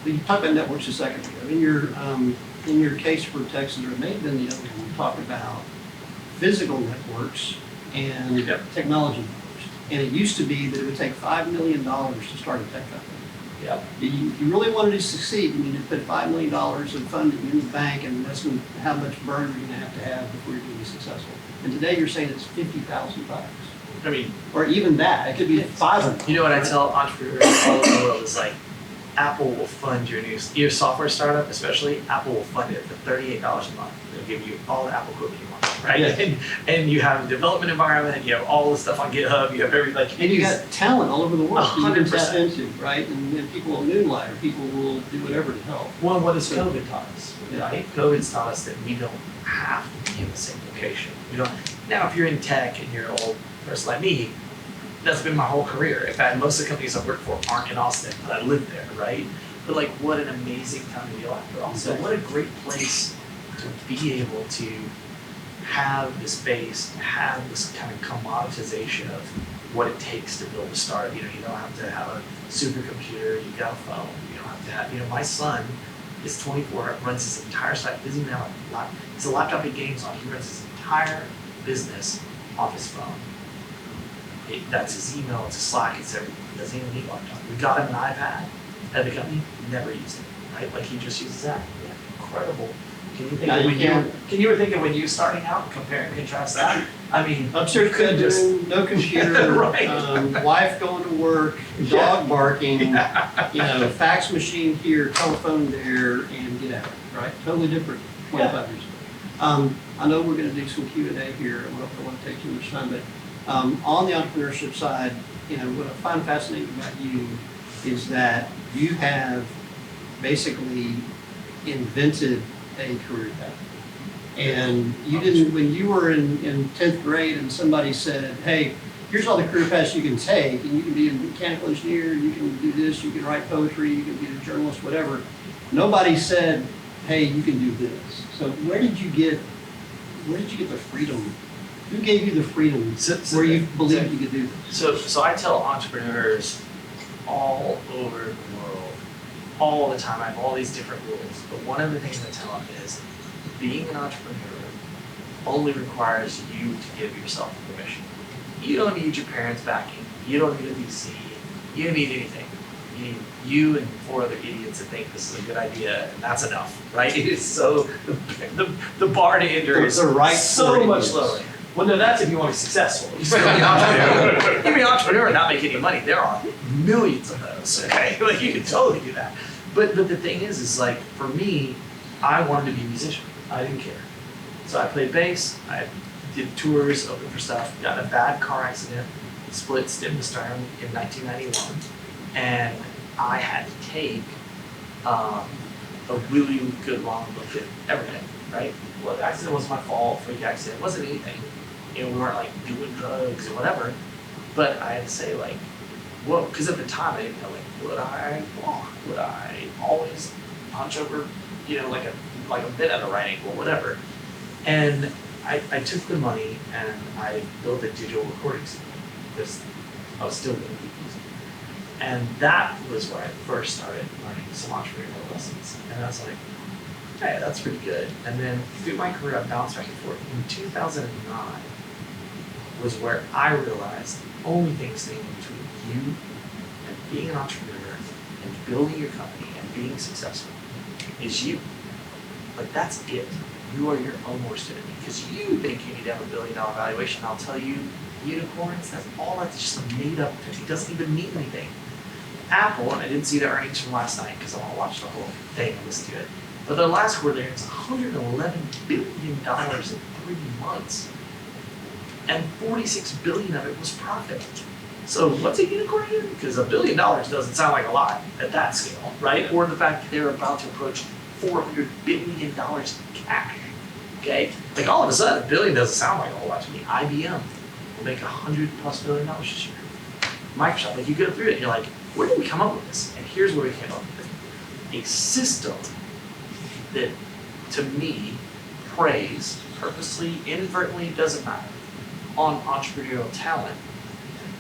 you talked about networks a second ago. In your case for Texas, or it may have been the other one, we talked about physical networks and technology networks. And it used to be that it would take $5 million to start a tech company. Yeah. If you really wanted to succeed, you need to put $5 million of funding in the bank, and that's how much burn you're going to have before you're going to be successful. And today you're saying it's $50,000. I mean, or even that, it could be 500. You know what I tell entrepreneurs all over the world is like, Apple will fund your software startup, especially. Apple will fund it for $38 a month. They'll give you all the Apple equipment you want, right? Yes. And you have a development environment. You have all the stuff on GitHub. You have everything. And you got talent all over the world. 100%. You can tap into, right? And people will moonlight, or people will do whatever to help. Well, what has COVID taught us? Yeah. Right? COVID's taught us that we don't have to be in the same location. Now, if you're in tech and you're an old person like me, that's been my whole career. In fact, most of the companies I've worked for aren't in Austin, but I live there, right? But like, what an amazing time to be alive. But also, what a great place to be able to have this base, have this kind of commoditization of what it takes to build a startup. You don't have to have a supercomputer. You've got a phone. You don't have to have. My son is 24, runs his entire site. Doesn't even have a laptop. It's a laptop he games on. He runs his entire business off his phone. That's his email, it's his Slack, it's everything. He doesn't even need a laptop. We got him an iPad at the company, never used it, right? Like he just uses that. Yeah, incredible. Can you think Now of you when can't- can you were thinking when you starting out, compare and contrast that? I mean, Upstairs you could bedroom, no computer, Right. wife going to work, dog barking, Yeah. fax machine here, telephone there, and get out, right? Totally different 25 years ago. I know we're gonna do some Q&A here, and I don't want to take too much time, but on the entrepreneurship side, what I find fascinating about you is that you have basically invented a career path. And you didn't, when you were in 10th grade and somebody said, hey, here's all the career paths you can take, and you can be a mechanical engineer, you can do this, you can write poetry, you can be a journalist, whatever. Nobody said, hey, you can do this. So where did you get the freedom? Who gave you the freedom where you believed you could do this? So I tell entrepreneurs all over the world, all the time, I have all these different rules, but one of the things I tell them is being an entrepreneur only requires you to give yourself permission. You don't need your parents' backing, you don't need a VC, you don't need anything. You need you and 4 other idiots that think this is a good idea, and that's enough, right? It is so, the bar to enter is The right so for much idiots. lower. Well, no, that's if you want to be successful. You still be an entrepreneur. You can be an entrepreneur and not make any money. There are millions of those, okay? Like, you can totally do that. But the thing is like, for me, I wanted to be a musician. I didn't care. So I played bass, I did tours, opened for stuff, got in a bad car accident, split stem to sternum in 1991, and I had to take a really good long look at everything, right? Well, the accident wasn't my fault, freak accident, it wasn't anything. We weren't like doing drugs or whatever, but I had to say like, whoa, because at the time I didn't know like, would I walk? Would I always punch over, like a bit at a right angle, whatever. And I took the money and I built a digital recording studio because I was still going to keep using it. And that was where I first started learning some entrepreneurial lessons. And I was like, hey, that's pretty good. And then through my career, I've bounced back and forth. In 2009 was where I realized the only thing standing between you and being an entrepreneur and building your company and being successful is you. Like, that's it. You are your own worst enemy because you think you need to have $1 billion valuation. I'll tell you, unicorns, that's just a made up thing. It doesn't even mean anything. Apple, and I didn't see the earnings from last night because I want to watch the whole thing and listen to it. But their last quarter, it's $111 billion in 3 months. And $46 billion of it was profit. So what's a unicorn here? Because $1 billion doesn't sound like a lot at that scale, right? Or the fact that they're about to approach $400 billion in cash. Okay? Like all of a sudden, $1 billion doesn't sound like a whole lot to me. IBM will make $100+ billion this year. Microsoft, like you go through it and you're like, where did we come up with this? And here's where we came up with it. A system that, to me, preys purposely, inadvertently, doesn't matter, on entrepreneurial talent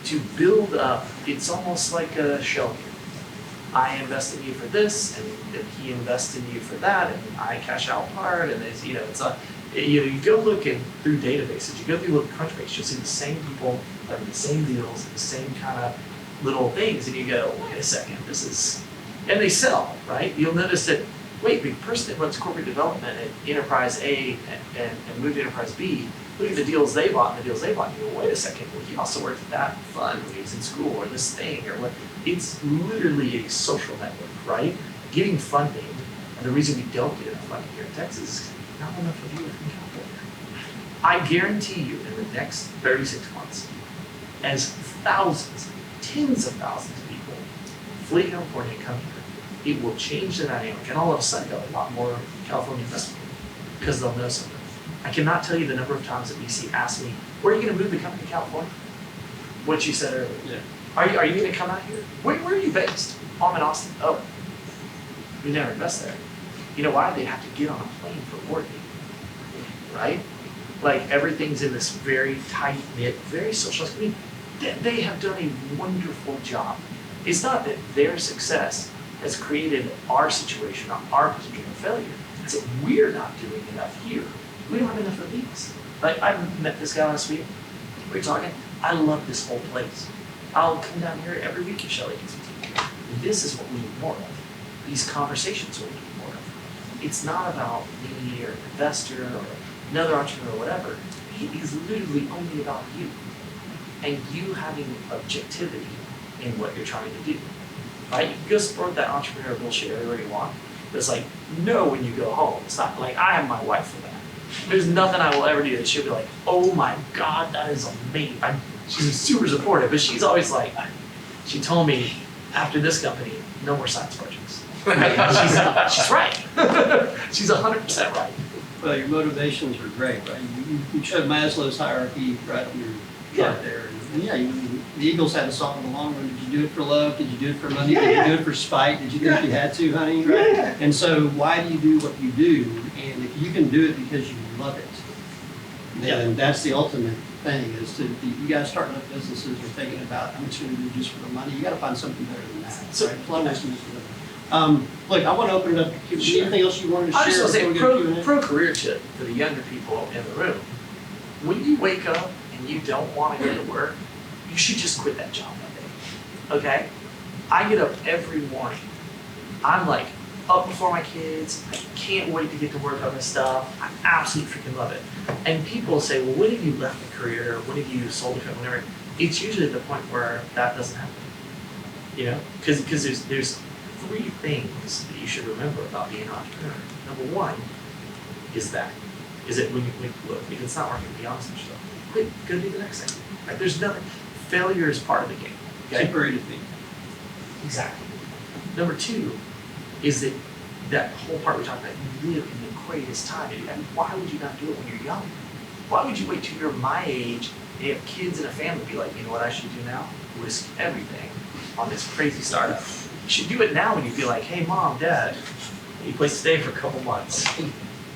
to build up. It's almost like a shell game. I invest in you for this, and then he invests in you for that, and I cash out part, and there's, it's a, you go looking through databases, you go through Crunchbase, you'll see the same people having the same deals, the same kind of little things, and you go, wait a second, this is, and they sell, right? You'll notice that, wait, the person that runs corporate development at Enterprise A and moved to Enterprise B, look at the deals they bought and the deals they bought, and you go, wait a second, well, he also worked at that fund when he was in school, or this thing, or what. It's literally a social network, right? Getting funding, and the reason we don't get enough funding here in Texas is not enough of you in California. I guarantee you in the next 36 months, as thousands, tens of thousands of people flee California and come here, it will change the dynamic, and all of a sudden there'll be a lot more California investment because they'll know something. I cannot tell you the number of times that VC asked me, where are you going to move the company to California? What you said earlier. Yeah. Are you going to come out here? Where are you based? Oh, I'm in Austin. Oh, we never invest there. You know why? They have to get on a plane for work, right? Like everything's in this very tight-knit, very socialized community. They have done a wonderful job. It's not that their success has created our situation, our position of failure. It's that we're not doing enough here. We don't have enough of these. Like I met this guy last week. We were talking. I love this whole place. I'll come down here every week if Shelly gets me to. This is what we need more of. These conversations are what we need more of. It's not about me or an investor or another entrepreneur or whatever. It is literally only about you. And you having objectivity in what you're trying to do. Right? You can go sport that entrepreneurial bullshit everywhere you want, but it's like, no, when you go home. It's not like, I have my wife for that. There's nothing I will ever do that she'll be like, oh my God, that is amazing. She's super supportive, but she's always like, she told me after this company, no more science projects. Right? She's right. She's 100% right. Well, your motivations are great, right? You showed Maslow's hierarchy right on your chart there. And yeah, the Eagles had a song in the long run. Did you do it for love? Did you do it for money? Did you do it for spite? Did you think you had to, honey? Right? Yeah. And so why do you do what you do? And if you can do it because you love it, then that's the ultimate thing, is to, you guys starting up businesses or thinking about, I'm just going to do it just for the money. You got to find something better than that. So- Right? Flow is look, I want to open it up. Anything else you wanted to I share? just want to before we say, go to Q&A? pro career tip for the younger people in the room. When you wake up and you don't want to go to work, you should just quit that job one day. Okay? I get up every morning. I'm like up before my kids. I can't wait to get to work on this stuff. I absolutely freaking love it. And people say, well, when have you left a career? When have you sold a company? Whatever. It's usually the point where that doesn't happen. You know? Because there's three things that you should remember about being an entrepreneur. Number one is that when you look, if it's not working, be honest with yourself. Quit, go do the next thing. Right? There's nothing. Failure is part of the game. Okay? Temporary defeat. Exactly. Number two is that whole part we talked about, you live in the greatest time. And why would you not do it when you're young? Why would you wait till you're my age and you have kids and a family and be like, you know what I should do now? Risk everything on this crazy startup. You should do it now when you be like, hey mom, dad, any place to stay for a couple months.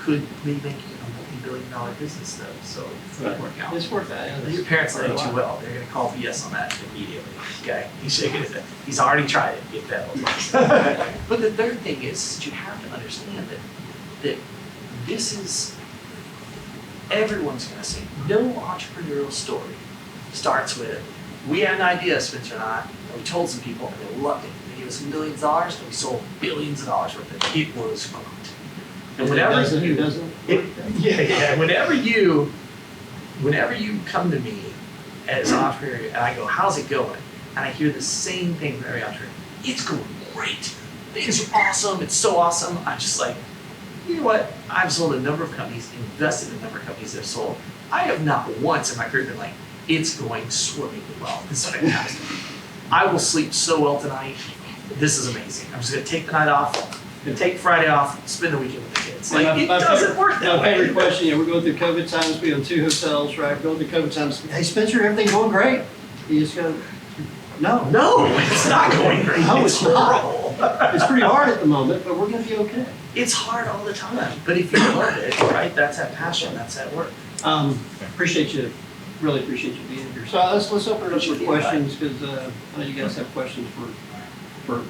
Could we make a multi-billion-dollar business though? So it's gonna work out. It's worth that. Yeah. Your parents know you too well. They're gonna call BS on that immediately. Okay, he's shaking his head. He's already tried it. It failed. But the third thing is that you have to understand that this is everyone's gonna say. No entrepreneurial story starts with we had an idea, Spencer and I. And we told some people, and they loved it. They gave us millions of dollars, and we sold billions of dollars worth of it. It was great. And whenever whenever you come to me as an entrepreneur and I go, how's it going? And I hear the same thing from every entrepreneur. It's going great. Things are awesome. It's so awesome. I'm just like, you know what? I've sold a number of companies, invested in a number of companies that have sold. I have not once in my career been like, it's going swimmingly well. This is fantastic. I will sleep so well tonight. This is amazing. I'm just going to take the night off. I'm going to take Friday off, spend the weekend with the kids. Like, it doesn't work that My way. favorite question, we're going through COVID times, we own 2 hotels, right? Going through COVID times, hey Spencer, everything going great? You just go, no. No, it's not going great. No, it's not. horrible. It's pretty hard at the moment, but we're going to be okay. It's hard all the time. But if you love it, right, that's that passion, that's that work. Appreciate you, really appreciate you being here. So let's open it up for questions, because I know you guys have questions for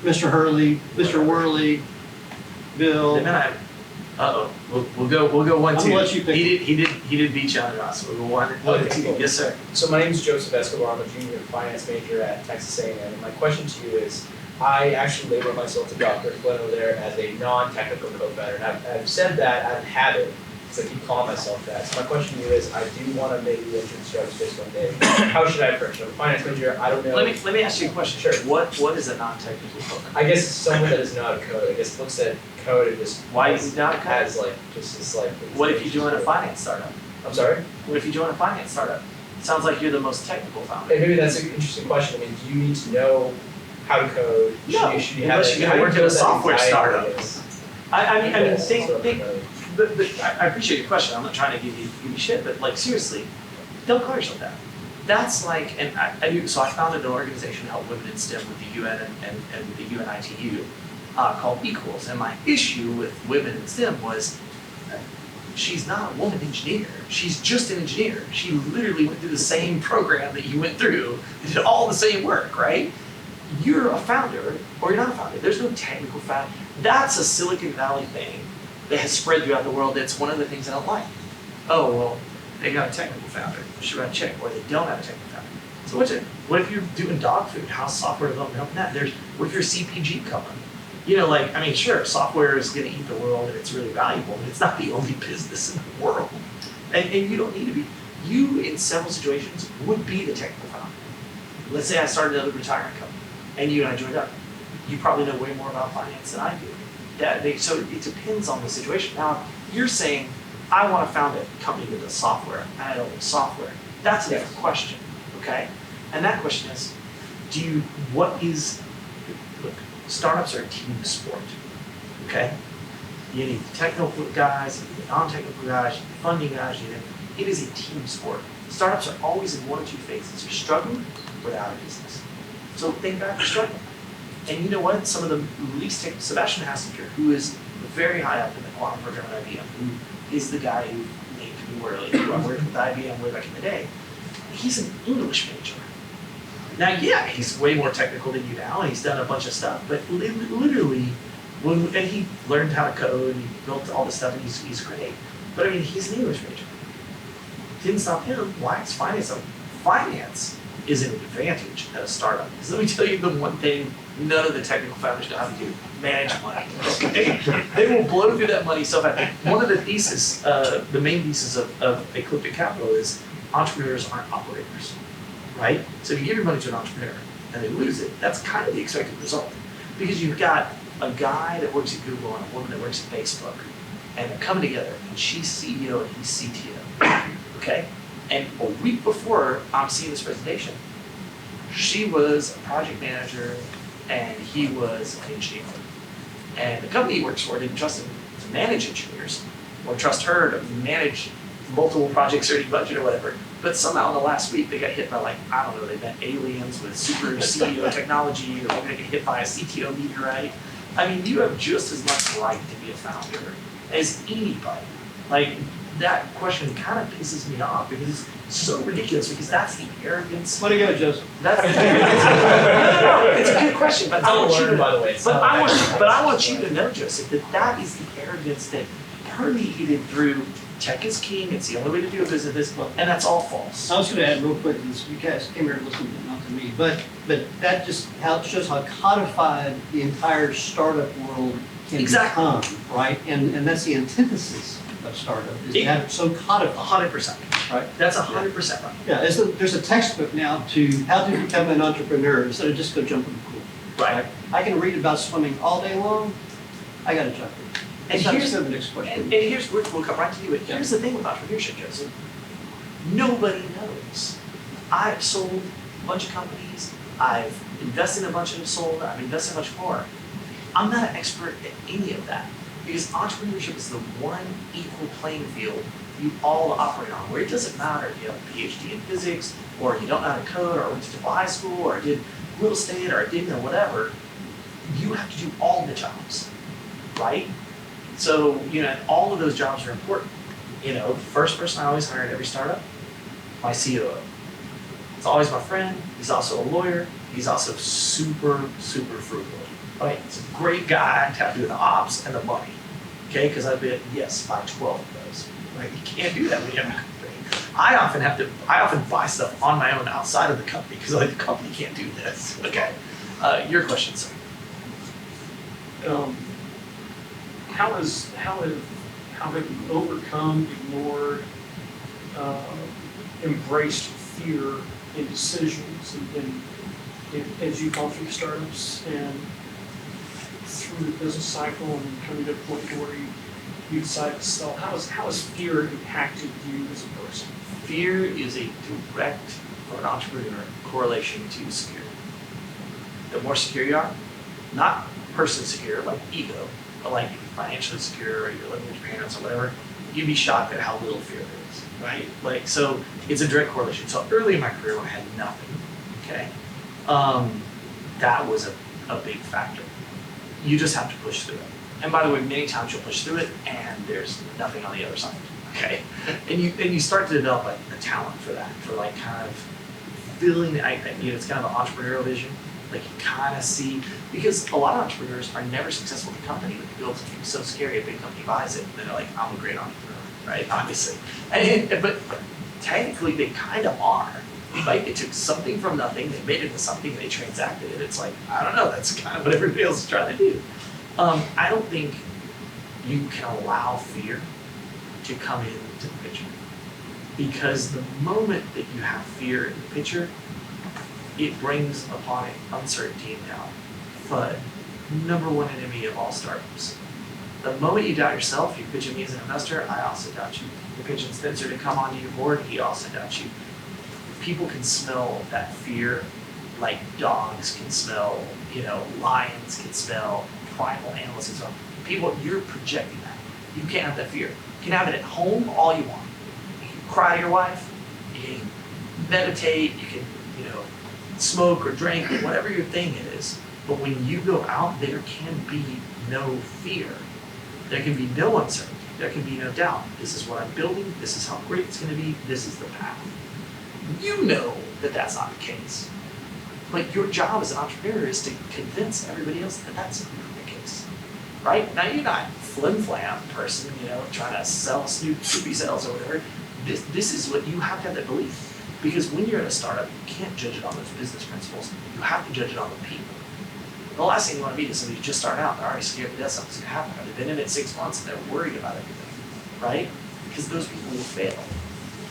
Mr. Hurley, Mr. Whurley, Bill. And then we'll go one, I'm two. gonna let you pick. He did beat you on it, Ross. We'll go one, two. Yes, sir. So my name is Joseph Escobar. I'm a junior finance major at Texas A&M. And my question to you is, I actually label myself to Dr. Flynn over there as a non-technical co-founder. And I've said that out of habit, because I keep calling myself that. So my question to you is, I do want to make the entrance to space one day. How should I approach it? I'm a finance major. I don't know. Let me ask you a question. Sure. What is a non-technical program? I guess someone that doesn't know how to code. I guess looks at code and just Why is it not a code? has like just this like. What if you join a finance startup? I'm sorry. What if you join a finance startup? Sounds like you're the most technical founder. Hey, maybe that's an interesting question. I mean, do you need to know how to code? No, Should you unless have you're gonna work at a software anxiety, I startup. guess? I mean, Yes, think. sort of, But I appreciate your question. I'm not trying to give you shit, but like seriously, don't call yourself that. That's like, and I do. So I founded an organization to help women in STEM with the UN and the UNITU called Equals. And my issue with women in STEM was she's not a woman engineer. She's just an engineer. She literally went through the same program that you went through. Did all the same work, right? You're a founder or you're not a founder. There's no technical founder. That's a Silicon Valley thing that has spread throughout the world. That's one of the things I don't like. Oh, well, they got a technical founder. Should I check? Or they don't have a technical founder. So what if you're doing dog food? How's software development helping that? What if you're a CPG company? Sure, software is going to eat the world and it's really valuable, but it's not the only business in the world. And you don't need to be. You, in several situations, would be the technical founder. Let's say I started another retirement company and you and I joined up. You probably know way more about finance than I do. So it depends on the situation. Now, you're saying, I want to found a company that does software. I don't know software. That's a different question, okay? And that question is, look, startups are a team sport, okay? You need the technical guys, you need the non-technical guys, you need the funding guys, it is a team sport. Startups are always in one or two phases. You're struggling or out of business. So think back, you're struggling. And you know what? Some of the least Sebastian Hassinger, who is very high up in the quantum program at IBM, who is the guy who named me Whurley, who I worked with IBM way back in the day. He's an English major. Now, yeah, he's way more technical than you now, and he's done a bunch of stuff, but literally, and he learned how to code, and he built all this stuff, and he's great. But I mean, he's an English major. Didn't stop him. Why is finance? Finance is an advantage at a startup. Because let me tell you the one thing none of the technical founders know how to do: manage money. Okay? They will blow through that money so fast. One of the theses, the main thesis of Ecliptic Capital is entrepreneurs aren't operators, right? So if you give your money to an entrepreneur and they lose it, that's kind of the expected result. Because you've got a guy that works at Google and a woman that works at Facebook, and they're coming together, and she's CEO and he's CTO, okay? And a week before I'm seeing this presentation, she was a project manager and he was an engineer. And the company he works for didn't trust him to manage engineers or trust her to manage multiple projects or any budget or whatever. But somehow in the last week they got hit by they met aliens with super CEO technology, or maybe they get hit by a CTO meteorite. I mean, you have just as much right to be a founder as anybody. That question kind of pisses me off because it's so ridiculous, because that's the arrogance. Way to go, Joseph. That's the arrogance. No, it's a good question, but I want you to know, Joseph, that is the arrogance that permeated through tech is king, it's the only way to do a business, and that's all false. I was going to add real quick, you guys came here to listen, not to me, but that just shows how codified the entire startup world can become, right? And that's the antithesis of startup, is to have it so codified. 100%. Right? That's 100% right. Yeah, there's a textbook now to how to become an entrepreneur instead of just go jump in the pool. Right. I can read about swimming all day long, I got to jump in. And here's the next question. And here's, we'll come right to you, but here's the thing with entrepreneurship, Joseph. Nobody knows. I've sold a bunch of companies, I've invested in a bunch of them sold, I've invested much more. I'm not an expert at any of that, because entrepreneurship is the one equal playing field you all operate on, where it doesn't matter if you have a PhD in physics, or you don't know how to code, or went to high school, or did real estate, or did whatever. You have to do all the jobs, right? So, all of those jobs are important. The first person I always hire at every startup, my COO. It's always my friend. He's also a lawyer. He's also super, super frugal. Right? He's a great guy to have to do the ops and the money. Okay? Because I've been, by 12 of those. Right? You can't do that when you have a company. I often buy stuff on my own outside of the company because the company can't do this. Okay? Your question, sir. How have you overcome, ignored, embraced fear in decisions and as you've gone through the startups and through the business cycle and coming to a point where you decide to sell? How has fear impacted you as a person? Fear is a direct, for an entrepreneur, correlation to security. The more secure you are, not person secure, like ego, but like financially secure, or you're living with your parents or whatever, you'd be shocked at how little fear there is, right? So it's a direct correlation. So early in my career when I had nothing, okay, that was a big factor. You just have to push through it. And by the way, many times you'll push through it and there's nothing on the other side, okay? And you start to develop a talent for that, for kind of feeling, it's kind of an entrepreneurial vision. You kind of see, because a lot of entrepreneurs are never successful with a company that builds something so scary, a big company buys it, and they're like, I'm a great entrepreneur, right? Obviously. But technically they kind of are. Right? They took something from nothing, they made it into something, they transacted it. It's like, I don't know, that's kind of what everybody else is trying to do. I don't think you can allow fear to come into the picture. Because the moment that you have fear in the picture, it brings upon it uncertainty and doubt. FUD, number one enemy of all startups. The moment you doubt yourself, you're pitching me as an investor, I also doubt you. You're pitching Spencer to come onto your board, he also doubts you. People can smell that fear like dogs can smell, lions can smell, primal animals can smell. People, you're projecting that. You can't have that fear. You can have it at home all you want. You can cry to your wife, you can meditate, you can, smoke or drink, whatever your thing is. But when you go out, there can be no fear. There can be no uncertainty. There can be no doubt. This is what I'm building. This is how great it's going to be. This is the path. You know that that's not the case. But your job as an entrepreneur is to convince everybody else that that's not the case. Right? Now, you're not flim-flam person, trying to sell Snoopy sales or whatever. This is what you have to have that belief. Because when you're in a startup, you can't judge it on those business principles. You have to judge it on the people. The last thing you want to be is somebody who's just starting out and they're already scared to death something's going to happen. Or they've been in it 6 months and they're worried about everything, right? Because those people will fail.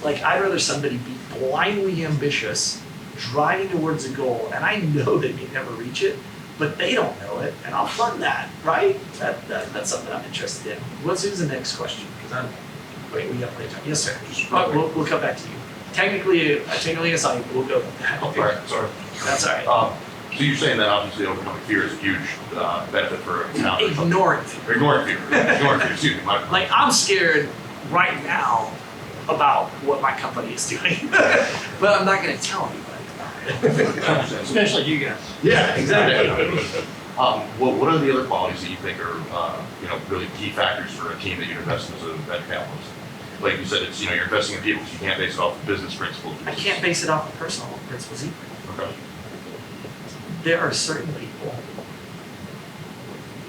Like, I'd rather somebody be blindly ambitious, driving towards a goal, and I know they may never reach it, but they don't know it, and I'll fund that, right? That's something I'm interested in. Who's the next question? Because wait, we got plenty of time. Yes, sir. We'll come back to you. Technically aside, we'll go. Oh, right, sorry. That's all right. So you're saying that obviously overcoming fear is a huge benefit for a town. Ignoring fear. Ignoring fear, excuse me. Like, I'm scared right now about what my company is doing, but I'm not going to tell anybody about it. Especially you guys. Yeah, exactly. What are the other qualities that you think are really key factors for a team that you invest in as a venture capitalist? Like you said, it's you're investing in people, so you can't base it off of business principles. I can't base it off of personal principles either. Okay. There are certain people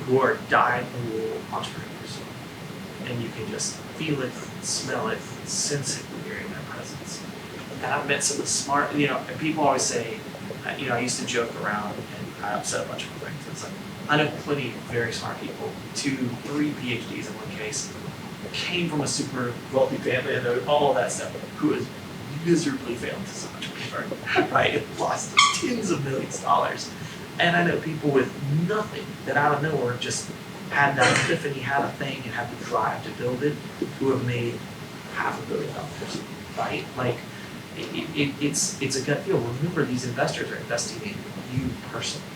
who are dyed-in-the-wool entrepreneurs, and you can just feel it, smell it, sense it when you're in their presence. And I've met some of the smart, and people always say, I used to joke around, and I upset a bunch of things. It's like, I know plenty of very smart people, 2, 3 PhDs in one case, came from a super wealthy family, and all of that stuff, who has miserably failed as an entrepreneur, right? Lost tens of millions of dollars. And I know people with nothing that out of nowhere just had that epiphany, had a thing, and had the drive to build it, who have made $500 million, right? Like, it's a gut feel. Remember, these investors are investing in you personally.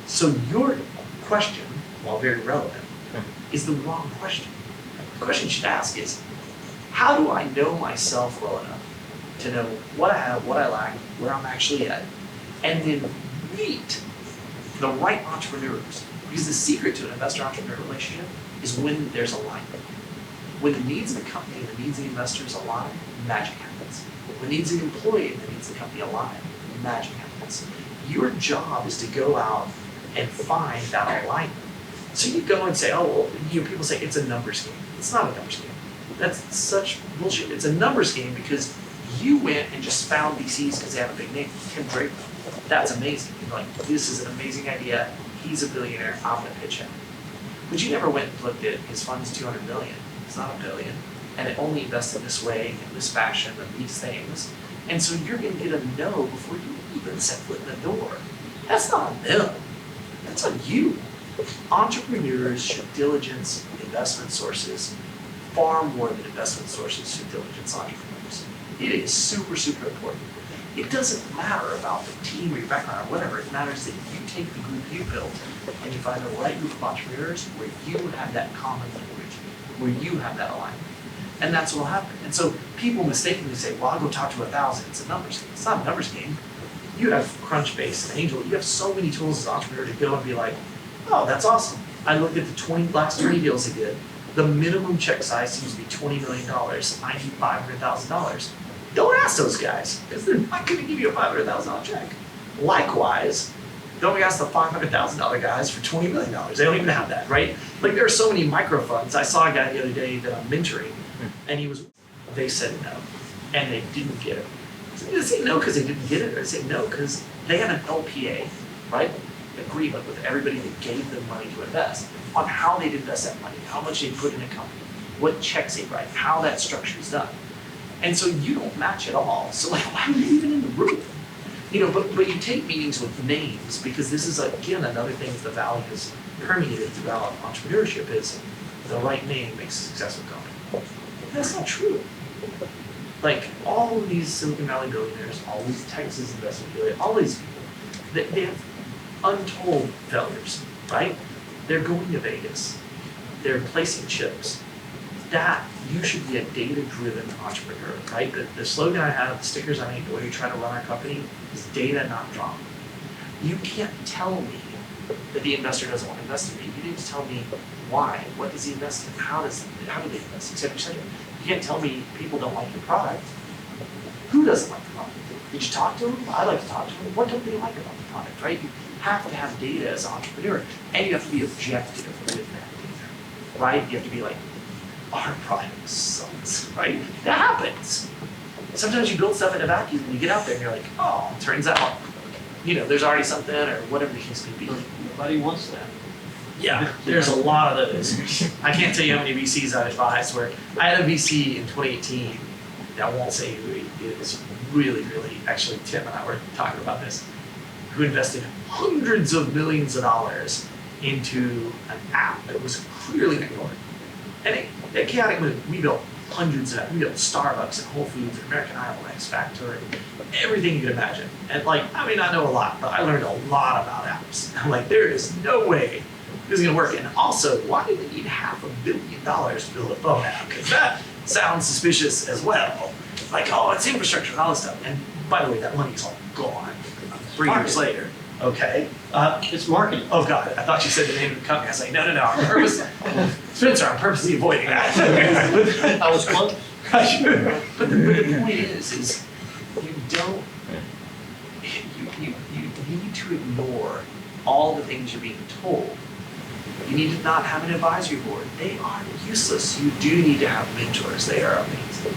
So your question, while very relevant, is the wrong question. The question you should ask is, how do I know myself well enough to know what I have, what I lack, where I'm actually at, and then meet the right entrepreneurs? Because the secret to an investor-entrepreneur relationship is when there's alignment. When the needs of the company and the needs of the investors align, magic happens. When the needs of the employee and the needs of the company align, magic happens. Your job is to go out and find that alignment. So you go and say, oh, well, people say it's a numbers game. It's not a numbers game. That's such bullshit. It's a numbers game because you went and just found VCs because they have a big name. Tim Draper. That's amazing. You're like, this is an amazing idea. He's a billionaire. I'm going to pitch him. But you never went and looked at his fund's $200 million. It's not $1 billion. And it only invested this way, in this fashion, and these things. And so you're going to get a no before you even set foot in the door. That's not on them. That's on you. Entrepreneurs should diligence investment sources far more than investment sources should diligence entrepreneurs. It is super, super important. It doesn't matter about the team or your background or whatever. It matters that you take the group you built and you find the right group of entrepreneurs where you have that common language, where you have that alignment. And that's what will happen. And so people mistakenly say, well, I'll go talk to 1,000. It's a numbers game. It's not a numbers game. You have Crunchbase and Angel. You have so many tools as an entrepreneur to go and be like, oh, that's awesome. I looked at the last 20 deals they did. The minimum check size seems to be $20 million. I need $500,000. Don't ask those guys, because they're not going to give you a $500,000 check. Likewise, don't ask the $500,000 guys for $20 million. They don't even have that, right? Like, there are so many micro funds. I saw a guy the other day that I'm mentoring, and they said no, and they didn't get it. So they say no because they didn't get it, or they say no because they have an LPA, right? Agreement with everybody that gave them money to invest on how they'd invest that money, how much they put in a company, what checks they write, how that structure is done. And so you don't match at all. So like, why are you even in the room? You know, but you take meetings with names because this is again another thing that the Valley has permeated throughout entrepreneurship is the right name makes a successful company. That's not true. Like all of these Silicon Valley billionaires, all these Texas investment billionaires, all these people, they have untold failures, right? They're going to Vegas. They're placing chips. That, you should be a data-driven entrepreneur, right? The slogan I have, the stickers I make, the way we try to run our company is data, not drama. You can't tell me that the investor doesn't want to invest in me. You need to tell me why. What does he invest in? How do they invest? Et cetera, et cetera. You can't tell me people don't like your product. Who doesn't like the product? Did you talk to them? I like to talk to them. What don't they like about the product, right? You have to have data as an entrepreneur, and you have to be objective with that data, right? You have to be like, our product sucks, right? That happens. Sometimes you build stuff in a vacuum and you get out there and you're like, oh, turns out, you know, there's already something or whatever the case may be. Nobody wants that. Yeah, there's a lot of those. I can't tell you how many VCs I've advised where I had a VC in 2018, I won't say who he is, really, actually Tim and I were talking about this, who invested hundreds of millions of dollars into an app that was clearly ignored. And at Chaotic Move, we built hundreds of them. We built Starbucks and Whole Foods and American Idol and X Factor and everything you could imagine. And like, I mean, I know a lot, but I learned a lot about apps. I'm like, there is no way this is gonna work. And also, why do we need $500 million to build a phone app? Because that sounds suspicious as well. Like, oh, it's infrastructure and all this stuff. And by the way, that money's all gone 3 years later. Okay. It's marketing. Oh God, I thought you said the name of the company. I was like, no, on purpose. Spencer, I'm purposely avoiding that. I was close. But the point is you don't, you need to ignore all the things you're being told. You need to not have an advisory board. They are useless. You do need to have mentors. They are amazing.